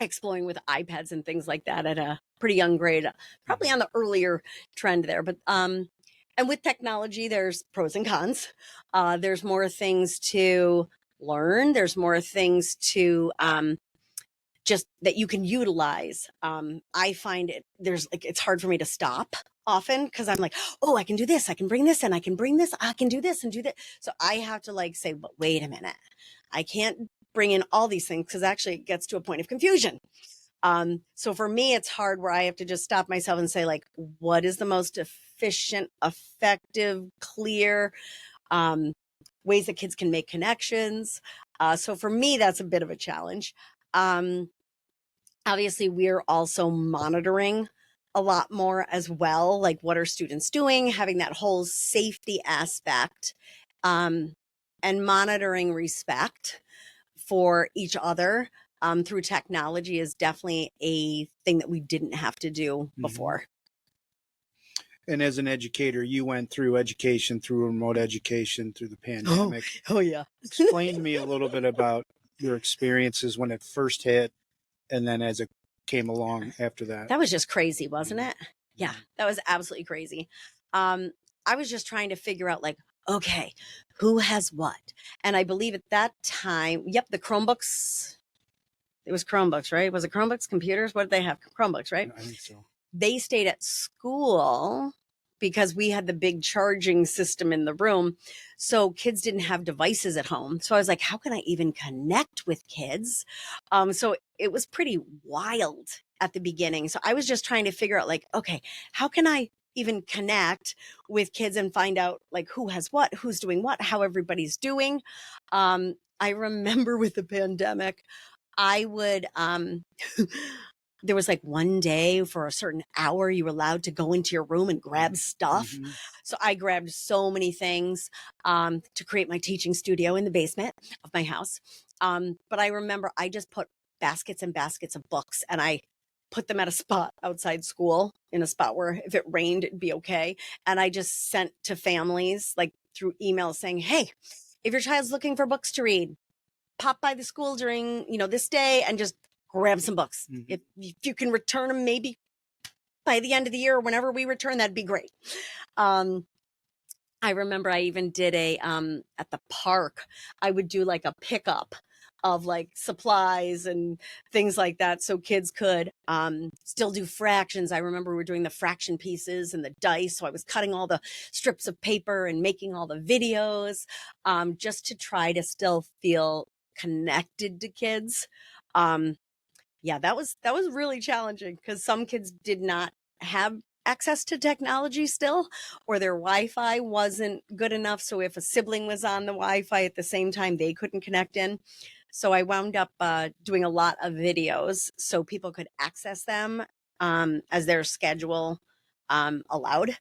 exploring with iPads and things like that at a pretty young grade, probably on the earlier trend there. But and with technology, there's pros and cons. There's more things to learn. There's more things to just that you can utilize. I find there's like it's hard for me to stop often because I'm like, oh, I can do this, I can bring this, and I can bring this, I can do this and do that. So I have to like say, but wait a minute, I can't bring in all these things because actually it gets to a point of confusion. So for me, it's hard where I have to just stop myself and say, like, what is the most efficient, effective, clear ways that kids can make connections? So for me, that's a bit of a challenge. Obviously, we're also monitoring a lot more as well, like what are students doing, having that whole safety aspect, and monitoring respect for each other through technology is definitely a thing that we didn't have to do before. And as an educator, you went through education, through remote education, through the pandemic. Oh yeah. Explain to me a little bit about your experiences when it first hit and then as it came along after that. That was just crazy, wasn't it? Yeah, that was absolutely crazy. I was just trying to figure out like, okay, who has what? And I believe at that time, yep, the Chromebooks, it was Chromebooks, right? Was it Chromebooks, computers? What did they have? Chromebooks, right? I think so. They stayed at school because we had the big charging system in the room. So kids didn't have devices at home. So I was like, how can I even connect with kids? So it was pretty wild at the beginning. So I was just trying to figure out like, okay, how can I even connect with kids and find out like who has what, who's doing what, how everybody's doing. I remember with the pandemic, I would there was like one day for a certain hour you were allowed to go into your room and grab stuff. Mhm. So I grabbed so many things to create my teaching studio in the basement of my house. But I remember I just put baskets and baskets of books, and I put them at a spot outside school, in a spot where if it rained, it'd be okay. And I just sent to families like through email saying, hey, if your child's looking for books to read, pop by the school during, this day and just grab some books. Mhm. If you can return them maybe by the end of the year or whenever we return, that'd be great. I remember I even did at the park, I would do like a pickup of like supplies and things like that so kids could still do fractions. I remember we were doing the fraction pieces and the dice. So I was cutting all the strips of paper and making all the videos just to try to still feel connected to kids. Yeah, that was really challenging because some kids did not have access to technology still, or their Wi-Fi wasn't good enough. So if a sibling was on the Wi-Fi at the same time, they couldn't connect in. So I wound up doing a lot of videos so people could access them as their schedule allowed.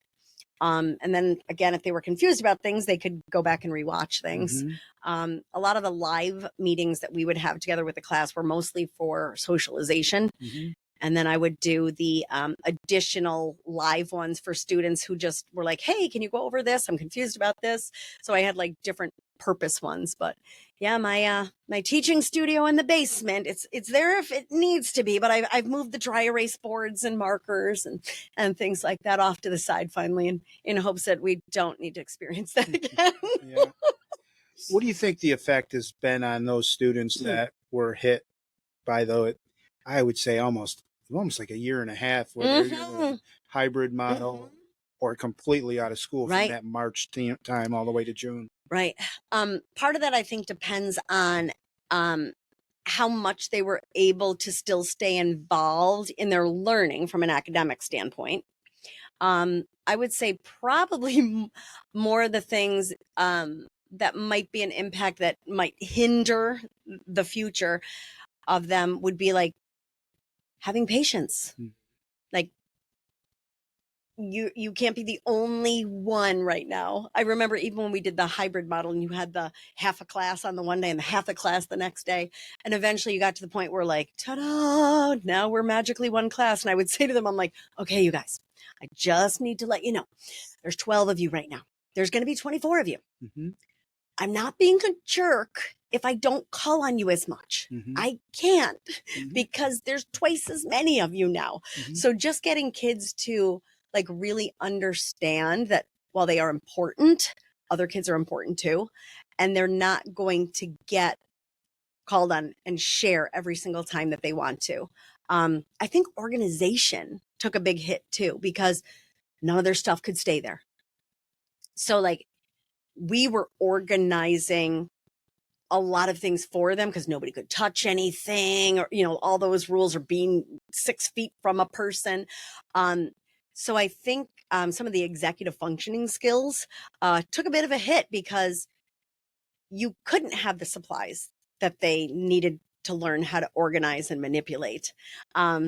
And then again, if they were confused about things, they could go back and rewatch things. Mhm. A lot of the live meetings that we would have together with the class were mostly for socialization. Mhm. And then I would do the additional live ones for students who just were like, hey, can you go over this? I'm confused about this. So I had like different purpose ones. But yeah, my teaching studio in the basement, it's there if it needs to be, but I've moved the dry erase boards and markers and things like that off to the side finally in hopes that we don't need to experience that again. Yeah. What do you think the effect has been on those students that were hit by I would say almost like a year and a half, where they're either Mhm. the hybrid model or completely out of school from Right. that March time all the way to June? Right. Part of that I think depends on how much they were able to still stay involved in their learning from an academic standpoint. I would say probably more of the things that might be an impact that might hinder the future of them would be like having patience. Hmm. Like you can't be the only one right now. I remember even when we did the hybrid model and you had the half a class on the one day and the half a class the next day, and eventually you got to the point where like, ta-da, now we're magically one class. And I would say to them, I'm like, okay, you guys, I just need to let you know there's 12 of you right now, there's going to be 24 of you. Mm-hmm. I'm not being a jerk if I don't call on you as much. Mm-hmm. I can't Mm-hmm. because there's twice as many of you now. Mm-hmm. So just getting kids to like really understand that while they are important, other kids are important too. And they're not going to get called on and share every single time that they want to. I think organization took a big hit too, because none of their stuff could stay there. So like we were organizing a lot of things for them because nobody could touch anything, or, all those rules are being 6 feet from a person. So I think some of the executive functioning skills took a bit of a hit because you couldn't have the supplies that they needed to learn how to organize and manipulate.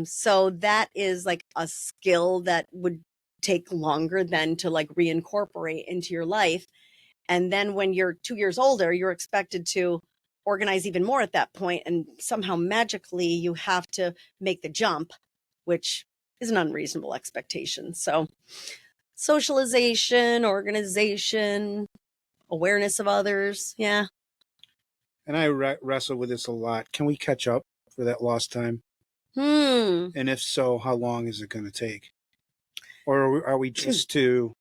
So that is like a skill that would take longer than to like reincorporate into your life. And then when you're 2 years older, you're expected to organize even more at that point. And somehow magically you have to make the jump, which is an unreasonable expectation. So socialization, organization, awareness of others. Yeah. And I wrestle with this a lot. Can we catch up for that lost time? Hmm. And if so, how long is it going to take? Or are we just to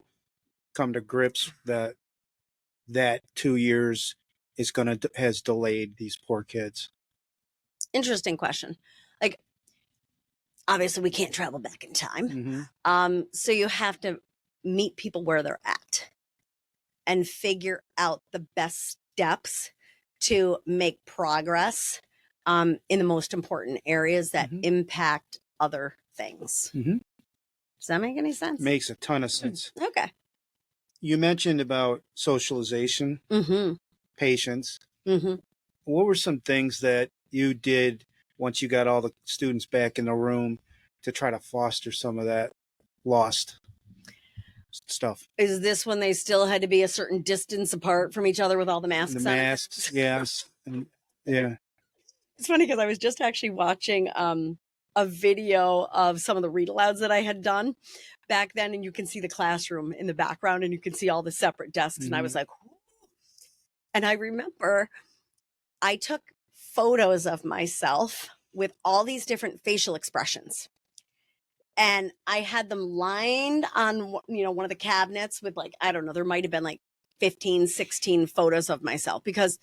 come to grips that 2 years has delayed these poor kids? Interesting question. Like, obviously we can't travel back in time. Mm-hmm. So you have to meet people where they're at and figure out the best steps to make progress in the most important areas that Mm-hmm. impact other things. Mm-hmm. Does that make any sense? Makes a ton of sense. Okay. You mentioned about socialization, Mm-hmm. patience. Mm-hmm. What were some things that you did once you got all the students back in the room to try to foster some of that lost stuff. Is this when they still had to be a certain distance apart from each other with all the masks The on? masks, yes. And, yeah. It's funny because I was just actually watching a video of some of the read alouds that I had done back then, and you can see the classroom in the background and you can see all the separate desks. And I was like, "Ooh." And I remember I took photos of myself with all these different facial expressions. And I had them lined on, one of the cabinets with like, I don't know, there might have been like 15, 16 photos of myself because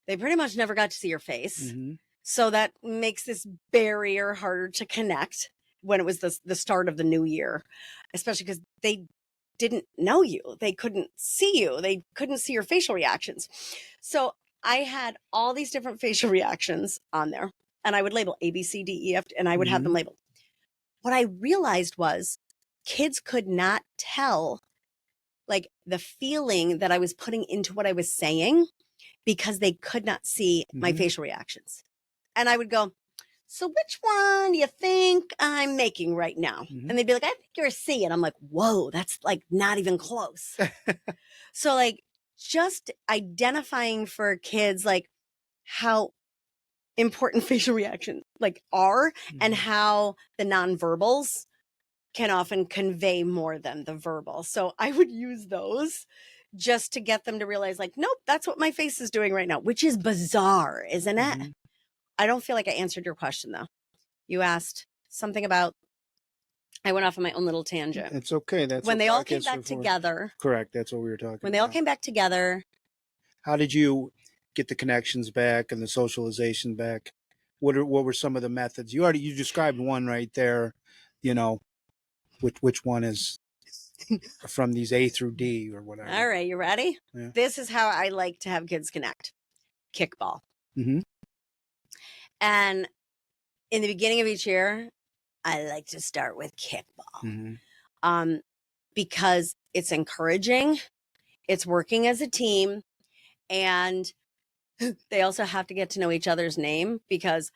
they pretty much never got to see your face. Mm-hmm. So that makes this barrier harder to connect when it was the start of the new year, especially because they didn't know you. They couldn't see you. They couldn't see your facial reactions. So I had all these different facial reactions on there, and I would label A, B, C, D, E, F, and I would have them labeled. What I realized was kids could not tell like the feeling that I was putting into what I was saying because they could not see my facial reactions. And I would go, so which one do you think I'm making right now? And they'd be like, I think you're a C. And I'm like, whoa, that's like not even close. So like just identifying for kids, like how important facial reactions like are and how the nonverbals can often convey more than the verbal. So I would use those just to get them to realize like, nope, that's what my face is doing right now, which is bizarre, isn't it? I don't feel like I answered your question though. You asked something about, I went off on my own little tangent. It's okay. That's when what they all podcasts came are back for. together. Correct. That's what we were talking about. When they all came back together. How did you get the connections back and the socialization back? What were some of the methods? You described one right there, you know, which one is from these A through D or whatever. All right, you ready? Yeah. This is how I like to have kids connect. Kickball. Mm-hmm. And in the beginning of each year, I like to start with kickball. Because it's encouraging, it's working as a team, and they also have to get to know each other's name because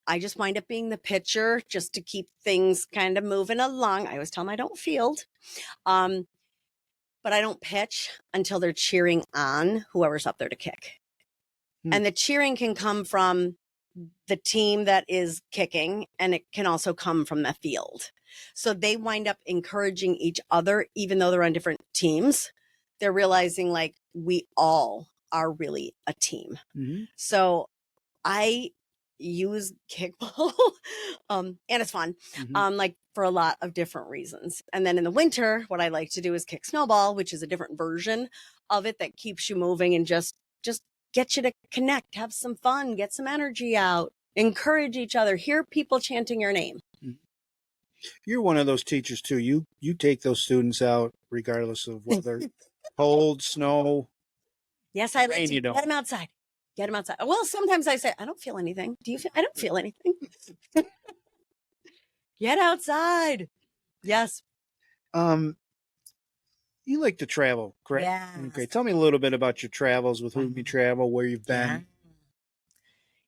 I just wind up being the pitcher just to keep things kind of moving along. I always tell them I don't field, but I don't pitch until they're cheering on whoever's up there to kick. And the cheering can come from the team that is kicking, and it can also come from the field. So they wind up encouraging each other, even though they're on different teams. They're realizing like we all are really a team. So I use kickball and it's fun like for a lot of different reasons. And then in the winter, what I like to do is kick snowball, which is a different version of it that keeps you moving and just get you to connect, have some fun, get some energy out, encourage each other, hear people chanting your name. You're one of those teachers too. You take those students out regardless of whether cold, snow. Yes, I like to get them outside. Get them outside. Well, sometimes I say, I don't feel anything. Do you feel? I don't feel anything. Get outside. Yes. You like to travel, correct? Yeah. Okay. Tell me a little bit about your travels, with whom you travel, where you've been.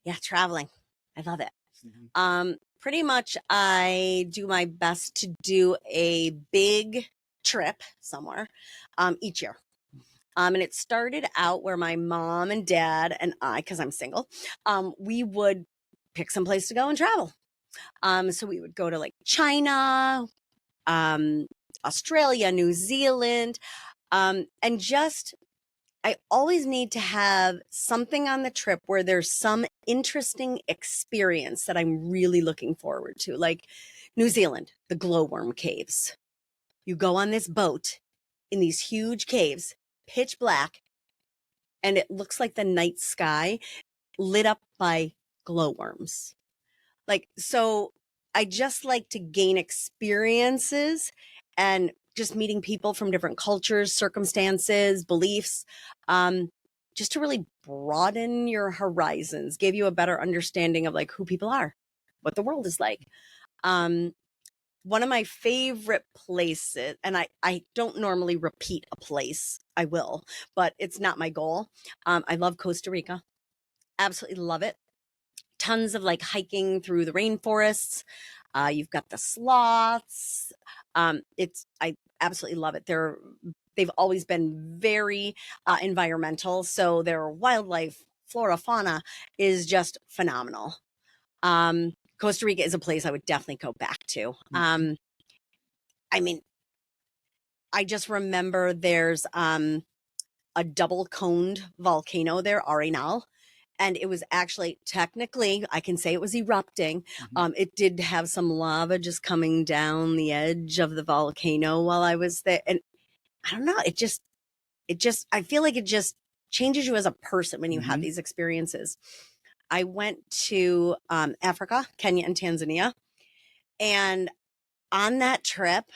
Yeah, traveling. I love it. Pretty much I do my best to do a big trip somewhere each year. And it started out where my mom and dad and I, because I'm single, we would pick some place to go and travel. So we would go to like China, Australia, New Zealand, and just, I always need to have something on the trip where there's some interesting experience that I'm really looking forward to. Like New Zealand, the glowworm caves. You go on this boat in these huge caves, pitch black, and it looks like the night sky lit up by glowworms. Like, so I just like to gain experiences and just meeting people from different cultures, circumstances, beliefs, just to really broaden your horizons, give you a better understanding of like who people are, what the world is like. One of my favorite places, and I don't normally repeat a place, I will, but it's not my goal. I love Costa Rica. Absolutely love it. tons of like hiking through the rainforests. You've got the sloths. I absolutely love it. They've always been very environmental, so their wildlife, flora, fauna is just phenomenal. Costa Rica is a place I would definitely go back to. I mean, I just remember there's a double coned volcano there, Arenal. And it was actually technically, I can say it was erupting. It did have some lava just coming down the edge of the volcano while I was there. And I don't know, I feel like it just changes you as a person when you have these experiences. I went to Africa, Kenya and Tanzania. And on that trip,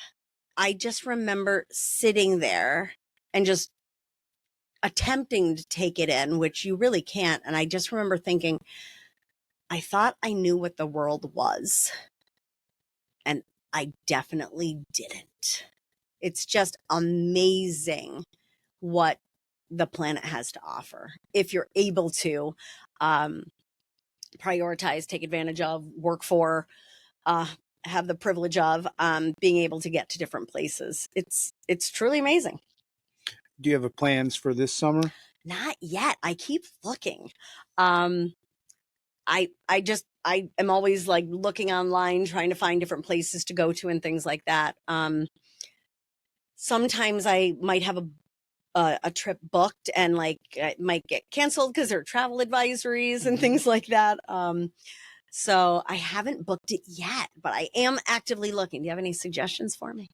I just remember sitting there and just attempting to take it in, which you really can't. And I just remember thinking, I thought I knew what the world was, and I definitely didn't. It's just amazing what the planet has to offer if you're able to prioritize, take advantage of, work for, have the privilege of being able to get to different places. It's truly amazing. Do you have plans for this summer? Not yet. I keep looking. I am always like looking online, trying to find different places to go to and things like that. Sometimes I might have a trip booked and like it might get canceled because there are travel advisories and things like that. So I haven't booked it yet, but I am actively looking. Do you have any suggestions for me?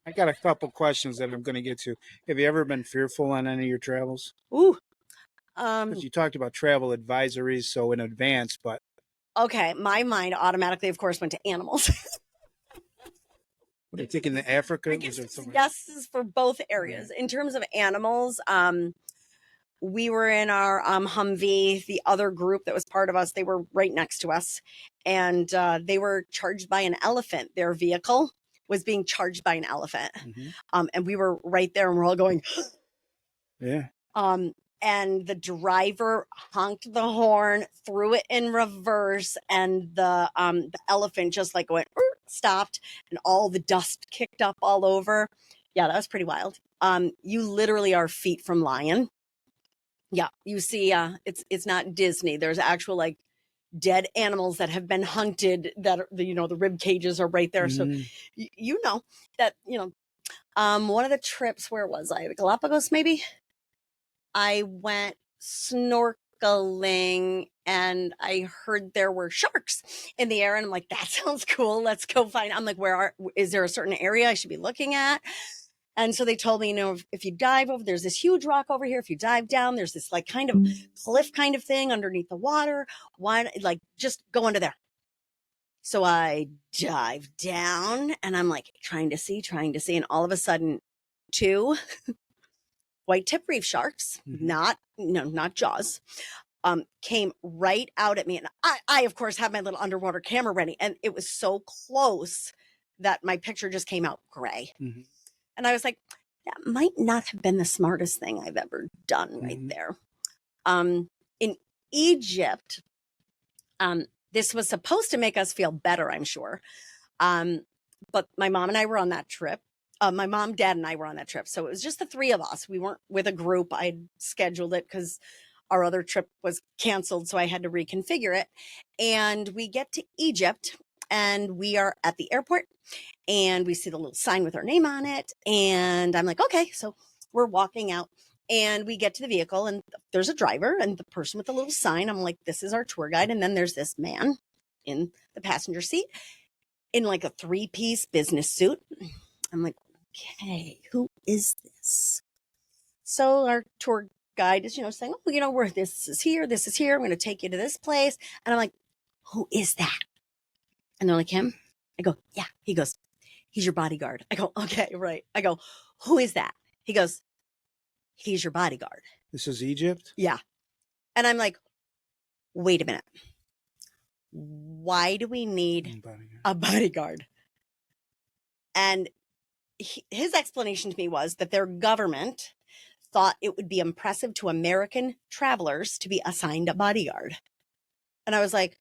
I got a couple questions that I'm going to get to. Have you ever been fearful on any of your travels? Ooh. Because you talked about travel advisories, so in advance, but Okay, my mind automatically, of course, went to animals. what are you thinking of Africa? Yes, is for both areas. In terms of animals, we were in our Humvee. The other group that was part of us, they were right next to us, and they were charged by an elephant. Their vehicle was being charged by an elephant, and we were right there, and we're all going, yeah. And the driver honked the horn, threw it in reverse, and the elephant just like went stopped, and all the dust kicked up all over. Yeah, that was pretty wild. You literally are feet from lion. Yeah, you see, it's not Disney. There's actual like dead animals that have been hunted. That are, the rib cages are right there. So you know that one of the trips. Where was I? The Galapagos, maybe. I went snorkeling and I heard there were sharks in the air, and I'm like, that sounds cool. Let's go find. I'm like, is there a certain area I should be looking at? And so they told me, if you dive over, there's this huge rock over here. If you dive down, there's this like kind of cliff kind of thing underneath the water. Why, like, just go under there. So I dive down and I'm like trying to see. And all of a sudden, two white tip reef sharks, not Jaws, came right out at me. And I, of course, have my little underwater camera ready. And it was so close that my picture just came out gray. And I was like, that might not have been the smartest thing I've ever done right there. In Egypt, this was supposed to make us feel better, I'm sure. But my mom and I were on that trip. My mom, dad, and I were on that trip. So it was just the three of us. We weren't with a group. I scheduled it because our other trip was canceled. So I had to reconfigure it. And we get to Egypt and we are at the airport and we see the little sign with our name on it. And I'm like, okay. So we're walking out and we get to the vehicle and there's a driver and the person with the little sign. I'm like, this is our tour guide. And then there's this man in the passenger seat in like a 3-piece business suit. I'm like, okay, who is this? So our tour guide is, saying, oh, where this is here. I'm going to take you to this place. And I'm like, who is that? And they're like, him? I go, yeah. He goes, he's your bodyguard. I go, okay, right. I go, who is that? He goes, he's your bodyguard. This is Egypt? Yeah. And I'm like, wait a minute. Why do we need a bodyguard? And his explanation to me was that their government thought it would be impressive to American travelers to be assigned a bodyguard. And I was like,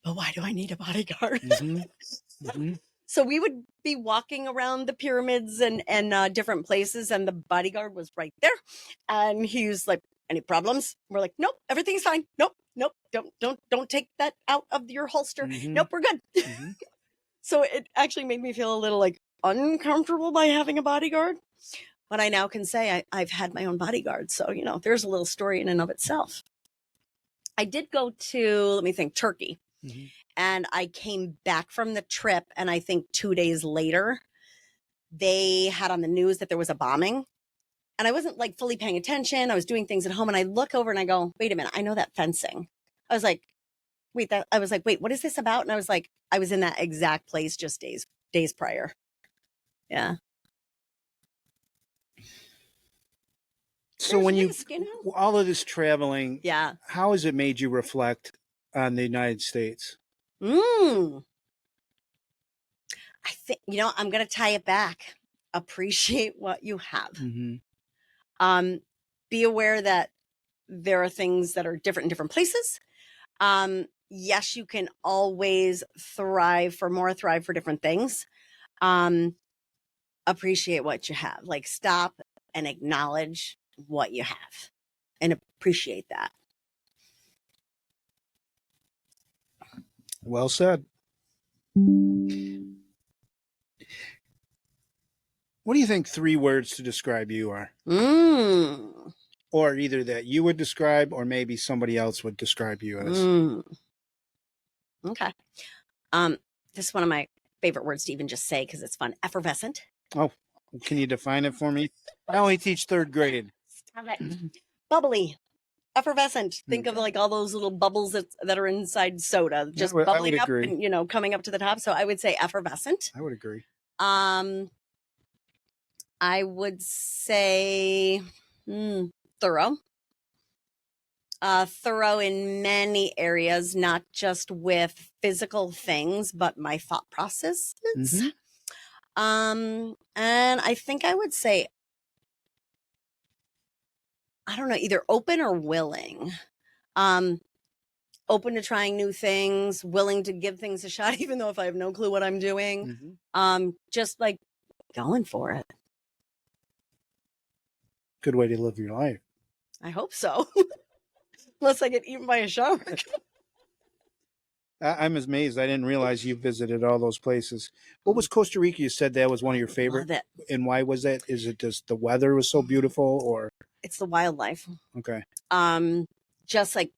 but why do I need a bodyguard? Mm-hmm. Mm-hmm. So we would be walking around the pyramids and different places, and the bodyguard was right there. And he was like, any problems? We're like, nope, everything's fine. Nope, nope, don't take that out of your holster. Mm-hmm. Nope, we're good. Mm-hmm. So it actually made me feel a little like uncomfortable by having a bodyguard. But I now can say I've had my own bodyguard. So, you know, there's a little story in and of itself. I did go to, let me think, Turkey. Mm-hmm. And I came back from the trip, and I think 2 days later, they had on the news that there was a bombing. And I wasn't like fully paying attention. I was doing things at home, and I look over and I go, wait a minute, I know that fencing. I was like, wait, what is this about? And I was like, I was in that exact place just days prior. Yeah. So There's when risk, you know? all of this traveling, Yeah. how has it made you reflect on the United States? I think, you know, I'm going to tie it back. Appreciate what you have. Mm-hmm. Be aware that there are things that are different in different places. Yes, you can always thrive for different things. Appreciate what you have. Like, stop and acknowledge what you have and appreciate that. Well said. What do you think 3 words to describe you are? Or either that you would describe, or maybe somebody else would describe you as. Okay. This is one of my favorite words to even just say because it's fun. Effervescent. Oh, can you define it for me? I only teach 3rd grade. Stop it. Bubbly. Effervescent. Think of like all those little bubbles that are inside soda, just bubbling up and, you know, coming up to the top. So I would say effervescent. I would agree. I would say thorough. Thorough in many areas, not just with physical things, but my thought processes. Mm-hmm. And I think I would say, I don't know, either open or willing. Open to trying new things, willing to give things a shot, even though if I have no clue what I'm doing. Mm-hmm. Just like going for it. Good way to live your life. I hope so. Unless I get eaten by a shark. I'm amazed. I didn't realize you visited all those places. What was Costa Rica? You said that was one of your favorite. Love it. And why was that? Is it just the weather was so beautiful, or? It's the wildlife. Okay. Just like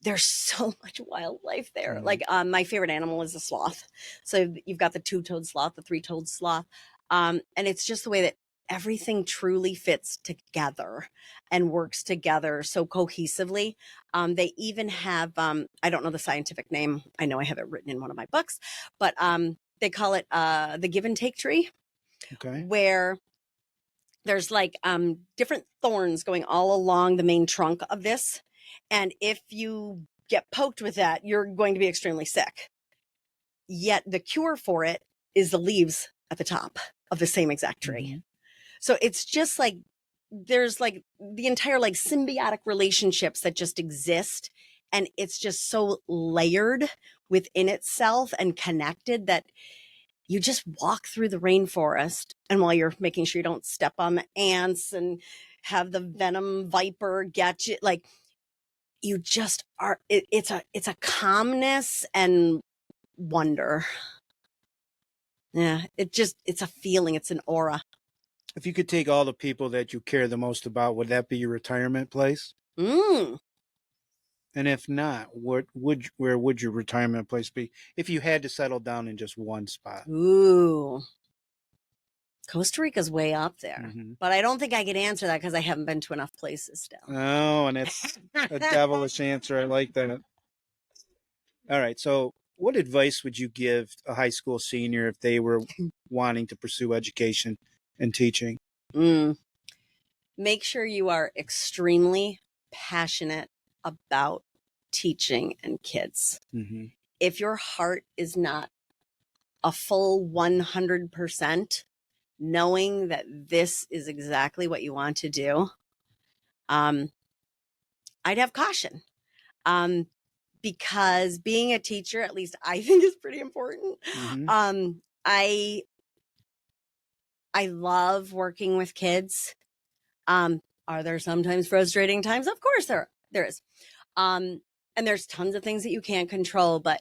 there's so much wildlife there. Mm-hmm. Like my favorite animal is a sloth. So you've got the 2-toed sloth, the 3-toed sloth. And it's just the way that everything truly fits together and works together so cohesively. They even have, I don't know the scientific name. I know I have it written in one of my books, but they call it the give and take tree. Okay. Where there's like different thorns going all along the main trunk of this. And if you get poked with that, you're going to be extremely sick. Yet the cure for it is the leaves at the top of the same exact tree. Mm-hmm. So it's just like, there's like the entire like symbiotic relationships that just exist. And it's just so layered within itself and connected that you just walk through the rainforest. And while you're making sure you don't step on the ants and have the venom viper get you, like you just are, it's a calmness and wonder. Yeah. It's a feeling. It's an aura. If you could take all the people that you care the most about, would that be your retirement place? And if not, where would your retirement place be if you had to settle down in just one spot? Ooh. Costa Rica's way up there. Mm-hmm. But I don't think I could answer that because I haven't been to enough places still. Oh, and it's a devilish answer. I like that. All right. So what advice would you give a high school senior if they were wanting to pursue education and teaching? Make sure you are extremely passionate about teaching and kids. Mm-hmm. If your heart is not a full 100%, knowing that this is exactly what you want to do, I'd have caution. because being a teacher, at least I think, is pretty important. I love working with kids. Are there sometimes frustrating times? Of course there is. And there's tons of things that you can't control, but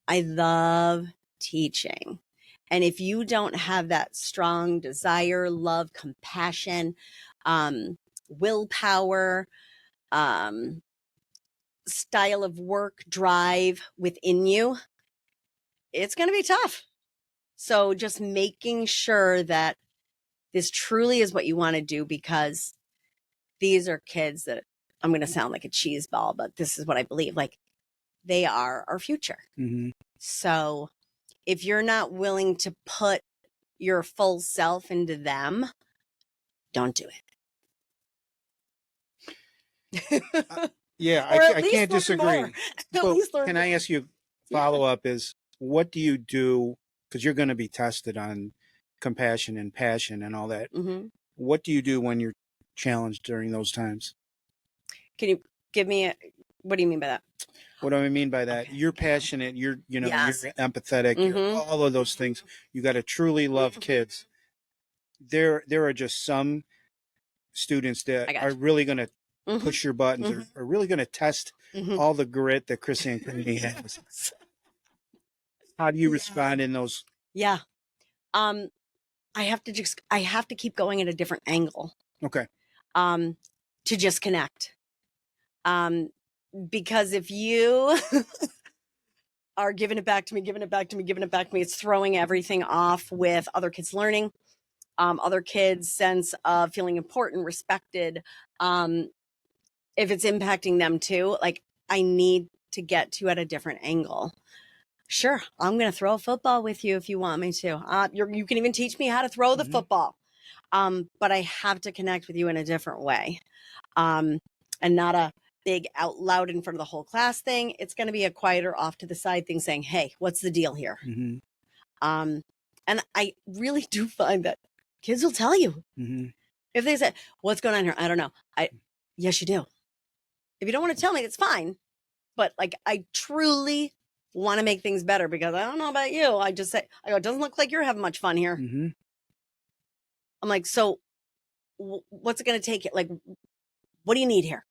I love teaching. And if you don't have that strong desire, love, compassion, willpower, style of work, drive within you, it's going to be tough. So just making sure that this truly is what you want to do, because these are kids that, I'm going to sound like a cheese ball, but this is what I believe. Like, they are our future. So if you're not willing to put your full self into them, don't do it. Yeah, Or at I least can't learn disagree. more. At Well, least learn can more. I ask you follow up is what do you do, because you're going to be tested on compassion and passion and all that. What do you do when you're challenged during those times? Can you give me what do you mean by that? What do I mean by that? You're passionate, you're Yes. you're empathetic, you're all of those things. You got to truly love kids. There are just some students that are really going to push your buttons, are really going to test all the grit that Krisann Craney has. How do you respond in those? Yeah. I have to keep going at a different angle. Okay. To just connect. Because if you are giving it back to me, it's throwing everything off with other kids learning, other kids' sense of feeling important, respected. If it's impacting them too, like, I need to get to at a different angle. Sure, I'm going to throw a football with you if you want me to. You can even teach me how to throw the football. But I have to connect with you in a different way. And not a big out loud in front of the whole class thing. It's going to be a quieter off to the side thing saying, hey, what's the deal here? And I really do find that kids will tell you. If they say, what's going on here? I don't know. Yes, you do. If you don't want to tell me, it's fine. But like, I truly want to make things better, because I don't know about you. I go, it doesn't look like you're having much fun here. I'm like, so what's it going to take? Like, what do you need here?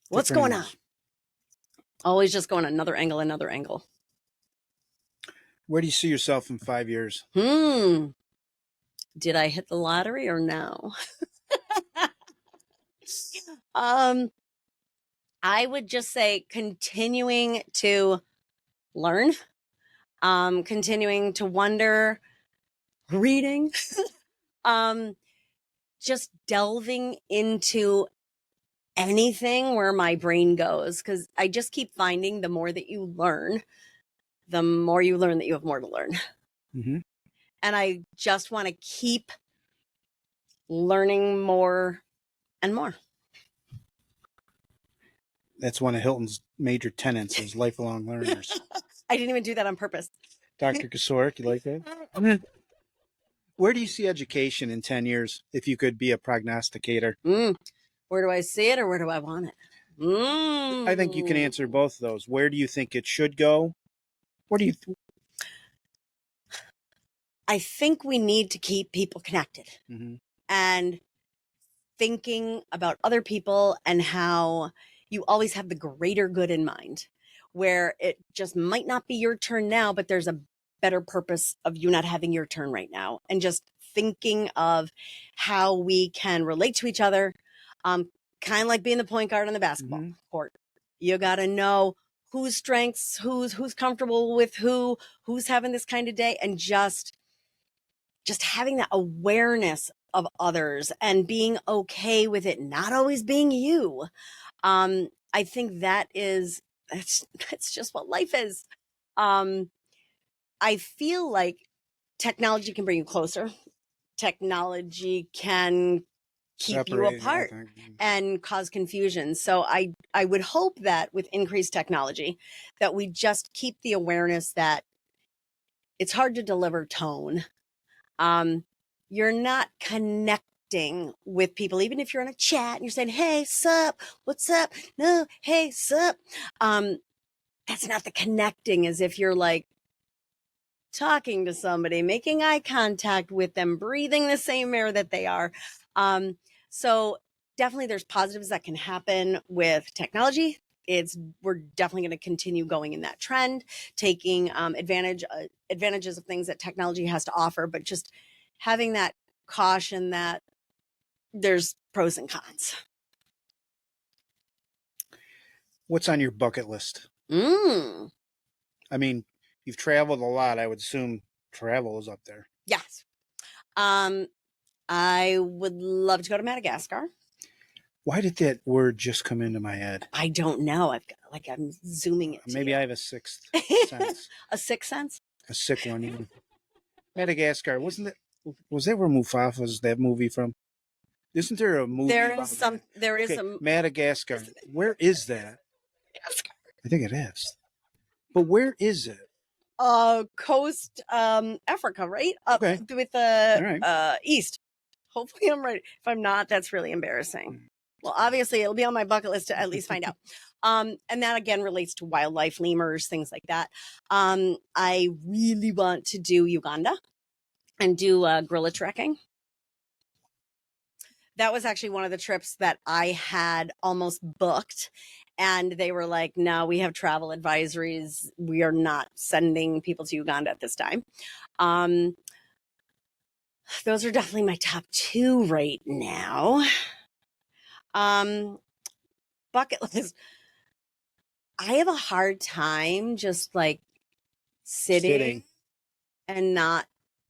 What's going on? Always just going another angle. Where do you see yourself in 5 years? Did I hit the lottery or no? I would just say continuing to learn, continuing to wonder, reading, just delving into anything where my brain goes, because I just keep finding the more that you learn, that you have more to learn. And I just want to keep learning more and more. That's one of Hilton's major tenets, is lifelong learners. I didn't even do that on purpose. Dr. Kasorik, you like that? Where do you see education in 10 years if you could be a prognosticator? Where do I see it, or where do I want it? I think you can answer both of those. Where do you think it should go? What do you I think we need to keep people connected and thinking about other people, and how you always have the greater good in mind, where it just might not be your turn now, but there's a better purpose of you not having your turn right now. And just thinking of how we can relate to each other, kind of like being the point guard on the basketball court. You got to know whose strengths, who's comfortable with who's having this kind of day, and just having that awareness of others and being okay with it not always being you. I think that's just what life is. I feel like technology can bring you closer. Technology can keep you apart and cause confusion. So I would hope that with increased technology, that we just keep the awareness that it's hard to deliver tone. You're not connecting connecting with people, even if you're in a chat and you're saying, hey, sup, what's up? No, hey, sup. That's not the connecting as if you're like talking to somebody, making eye contact with them, breathing the same air that they are. So definitely there's positives that can happen with technology. We're definitely going to continue going in that trend, taking advantages of things that technology has to offer, but just having that caution that there's pros and cons. What's on your bucket list? I mean, you've traveled a lot. I would assume travel is up there. Yes. I would love to go to Madagascar. Why did that word just come into my head? I don't know. I'm zooming it. Maybe I have a sixth sense. A sixth sense? A sick one. Even. Madagascar. Was that where Mufasa's that movie from? Isn't there a movie? There is some. There is Okay, some. Madagascar. Where is that? Madagascar. I think it is. But where is it? Coast, Africa, right? Up Okay. with the All right. east. Hopefully I'm right. If I'm not, that's really embarrassing. Well, obviously it'll be on my bucket list to at least find out. And that again relates to wildlife, lemurs, things like that. I really want to do Uganda and do gorilla trekking. That was actually one of the trips that I had almost booked. And they were like, no, we have travel advisories. We are not sending people to Uganda at this time. Those are definitely my top two right now. Bucket list. I have a hard time just like sitting and not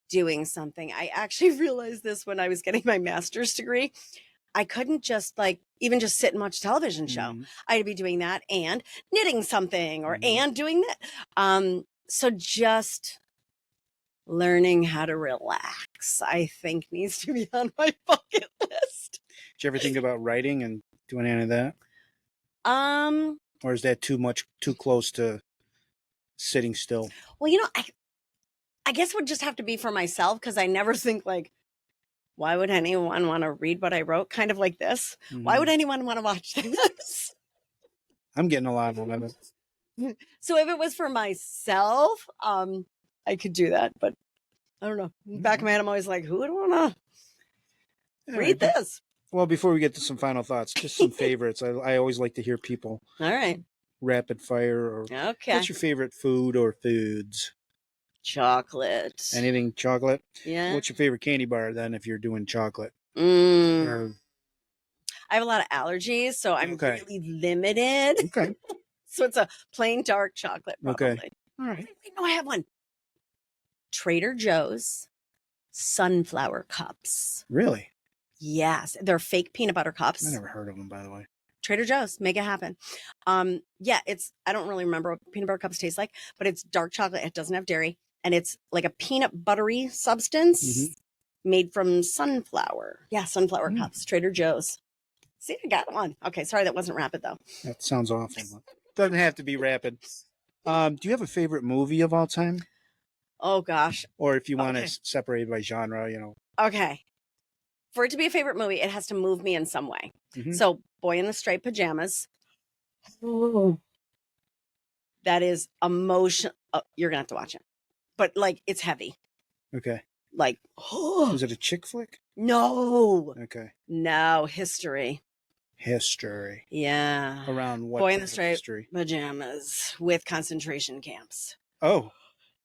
doing something. I actually realized this when I was getting my master's degree. I couldn't just like even just sit and watch a television show. Mhm. I had to be doing that and knitting something or Mhm. and doing that. So just learning how to relax, I think, needs to be on my bucket list. Did you ever think about writing and doing any of that? Or is that too close to sitting still? Well, I guess it would just have to be for myself because I never think like, why would anyone want to read what I wrote? Kind of like this. Mhm. Why would anyone want to watch this? I'm getting a lot of it. So if it was for myself, I could do that. But I don't know. In the back of my head, I'm always like, who would want to read this? Well, before we get to some final thoughts, just some favorites. I always like to hear people All right. rapid fire. Or Okay. what's your favorite food or foods? Chocolate. Anything chocolate? Yeah. What's your favorite candy bar then if you're doing chocolate? I have a lot of allergies, so I'm Okay. really limited. Okay. So it's a plain dark chocolate, probably. Okay. All right. No, I have one. Trader Joe's sunflower cups. Really? Yes, they're fake peanut butter cups. I never heard of them, by the way. Trader Joe's, make it happen. Yeah, I don't really remember what peanut butter cups taste like, but it's dark chocolate. It doesn't have dairy, and it's like a peanut buttery substance made from sunflower. Yeah, sunflower cups. Trader Joe's. See, I got one. Okay, sorry, that wasn't rapid though. That sounds awful. Doesn't have to be rapid. Do you have a favorite movie of all time? Oh gosh. Or if you want to separate by genre, Okay. For it to be a favorite movie, it has to move me in some way. So, Boy in the Striped Pajamas. That is emotion. Oh, you're gonna have to watch it, but like it's heavy. Okay. Like, is it a chick flick? No. Okay. No, history. History. Yeah. Around what? Boy in the Striped history? Pajamas with concentration camps. Oh,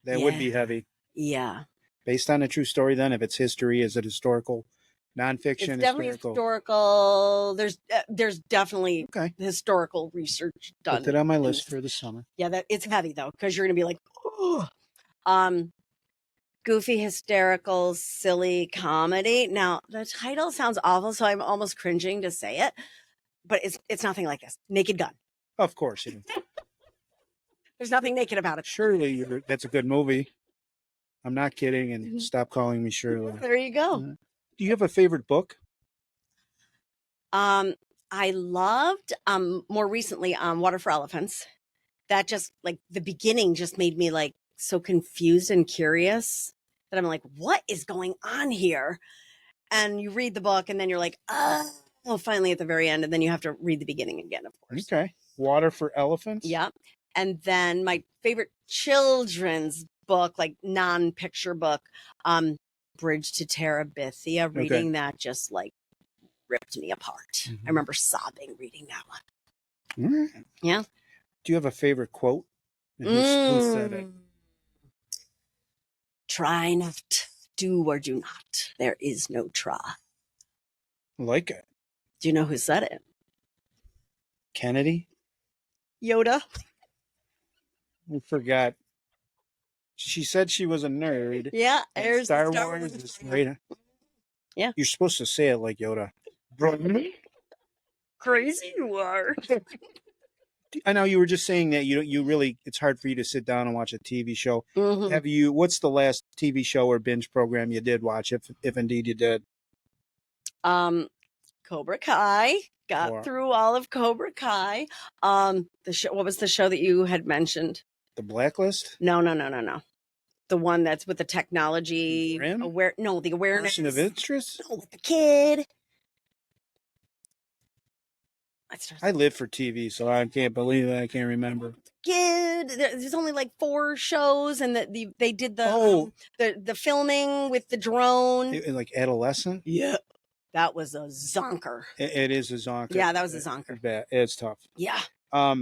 that would be heavy. Yeah. Based on a true story, then, if it's history, is it historical? Nonfiction, it's definitely historical. There's definitely historical research done. Put it on my list for the summer. Yeah, that it's heavy though, because you're gonna be like, oh. Goofy, hysterical, silly comedy. Now the title sounds awful, so I'm almost cringing to say it, but it's nothing like this. Naked Gun. Of course, there's nothing naked about it. Surely that's a good movie. I'm not kidding, and stop calling me Shirley. There you go. Do you have a favorite book? I loved more recently Water for Elephants. That just like the beginning just made me like so confused and curious that I'm like, what is going on here? and you read the book, and then you're like, oh, finally at the very end, and then you have to read the beginning again, of course. Okay. Water for Elephants? Yeah. And then my favorite children's book, like non-picture book, Bridge to Terabithia. Reading that just like ripped me apart. I remember sobbing reading that one. All right. Yeah. Do you have a favorite quote? And who said it? Try not, do or do not. There is no try. I like it. Do you know who said it? Kennedy? Yoda. I forgot. She said she was a nerd. Yeah. And There's Star the Wars is right. Yeah. You're supposed to say it like Yoda. Bro, Crazy you are. I know you were just saying that you really, it's hard for you to sit down and watch a TV show. Mhm. What's the last TV show or binge program you did watch, if indeed you did? Cobra Kai. Got through all of Cobra Kai. The show. What was the show that you had mentioned? The Blacklist? No. The one that's with the technology Rim? the awareness. Person of Interest? No, with the kid. I live for TV, so I can't believe I can't remember. Kid. There's only like 4 shows, and they did the filming with the drone. Like Adolescent? Yeah. That was a zonker. It is a zonker. Yeah, that was a zonker. It's tough. Yeah. I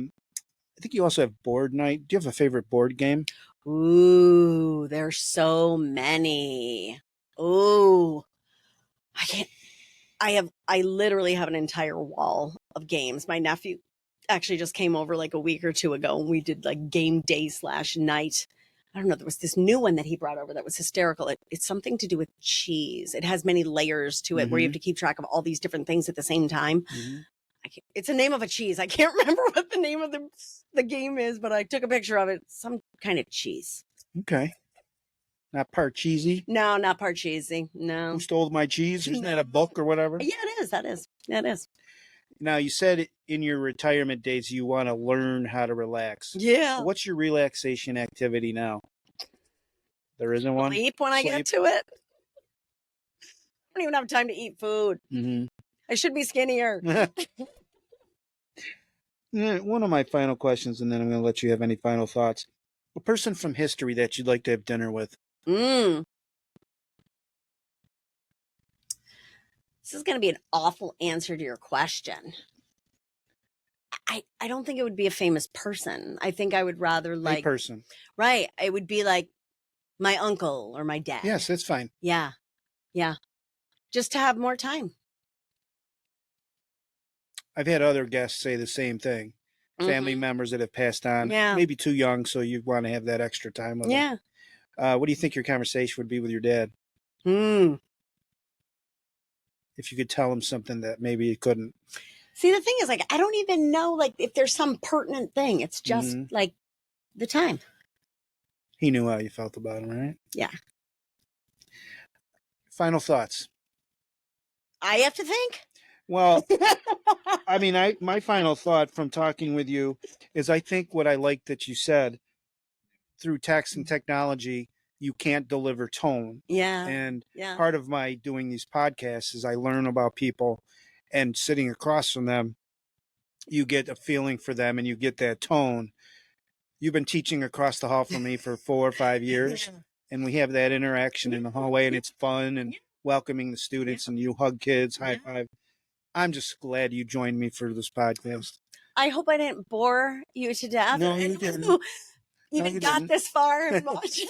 think you also have board night. Do you have a favorite board game? Ooh, there's so many. Ooh. I literally have an entire wall of games. My nephew actually just came over like a week or 2 ago, and we did like game day / night. I don't know. There was this new one that he brought over that was hysterical. It's something to do with cheese. It has many layers to it where you have to keep track of all these different things at the same time. It's a name of a cheese. I can't remember what the name of the game is, but I took a picture of it. Some kind of cheese. Okay. Not Parcheesi? No, not Parcheesi. No. Who Stole My Cheese? Isn't that a book or whatever? Yeah, it is. That is. That is. Now, you said in your retirement days you want to learn how to relax. Yeah. What's your relaxation activity now? There isn't one? Sleep when I get to it. I don't even have time to eat food. I should be skinnier. One of my final questions, and then I'm going to let you have any final thoughts. A person from history that you'd like to have dinner with? This is going to be an awful answer to your question. I don't think it would be a famous person. I think I would rather like a person. Right. It would be like my uncle or my dad. Yes, that's fine. Yeah. Yeah. Just to have more time. I've had other guests say the same thing. Family members that have passed on. Yeah. Maybe too young, so you want to have that extra time with them. What do you think your conversation would be with your dad? If you could tell him something that maybe you couldn't. See, the thing is, like, I don't even know, like, if there's some pertinent thing. It's just, like, the time. He knew how you felt about him, right? Yeah. Final thoughts. I have to think? Well, I mean, my final thought from talking with you is I think what I like that you said, through text and technology, you can't deliver tone. Yeah. And part of my doing these podcasts is I learn about people, and sitting across from them, you get a feeling for them and you get that tone. You've been teaching across the hall from me for 4 or 5 years, and we have that interaction in the hallway, and it's fun and welcoming the students, and you hug kids, high five. I'm just glad you joined me for this podcast. I hope I didn't bore you to death. No, you didn't. Even got this far and watching.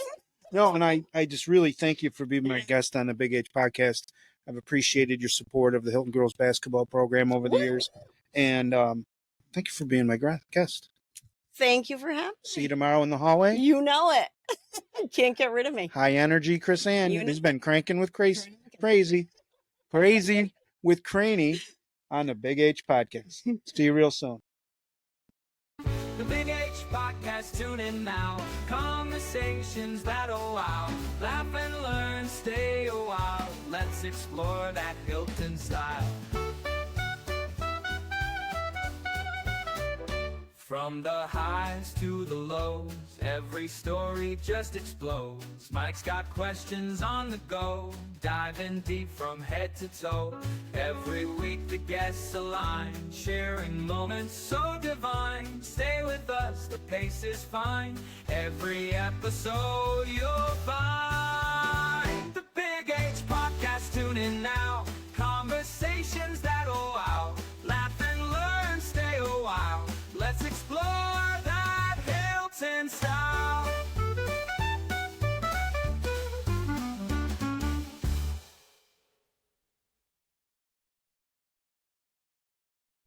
No, and I just really thank you for being my guest on the Big H podcast. I've appreciated your support of the Hilton Girls Basketball program over the years. And thank you for being my guest. Thank you for having me. See you tomorrow in the hallway. You know it. Can't get rid of me. High energy, Krisann. This has been Crankin with Crazy with Craney on the Big H podcast. See you real soon. The Big H podcast, tune in now. Conversations that'll wow. Laugh and learn, stay a while. Let's explore that Hilton style. From the highs to the lows, every story just explodes. Mike's got questions on the go, diving deep from head to toe. Every week the guests align, sharing moments so divine. Stay with us, the pace is fine. Every episode you'll find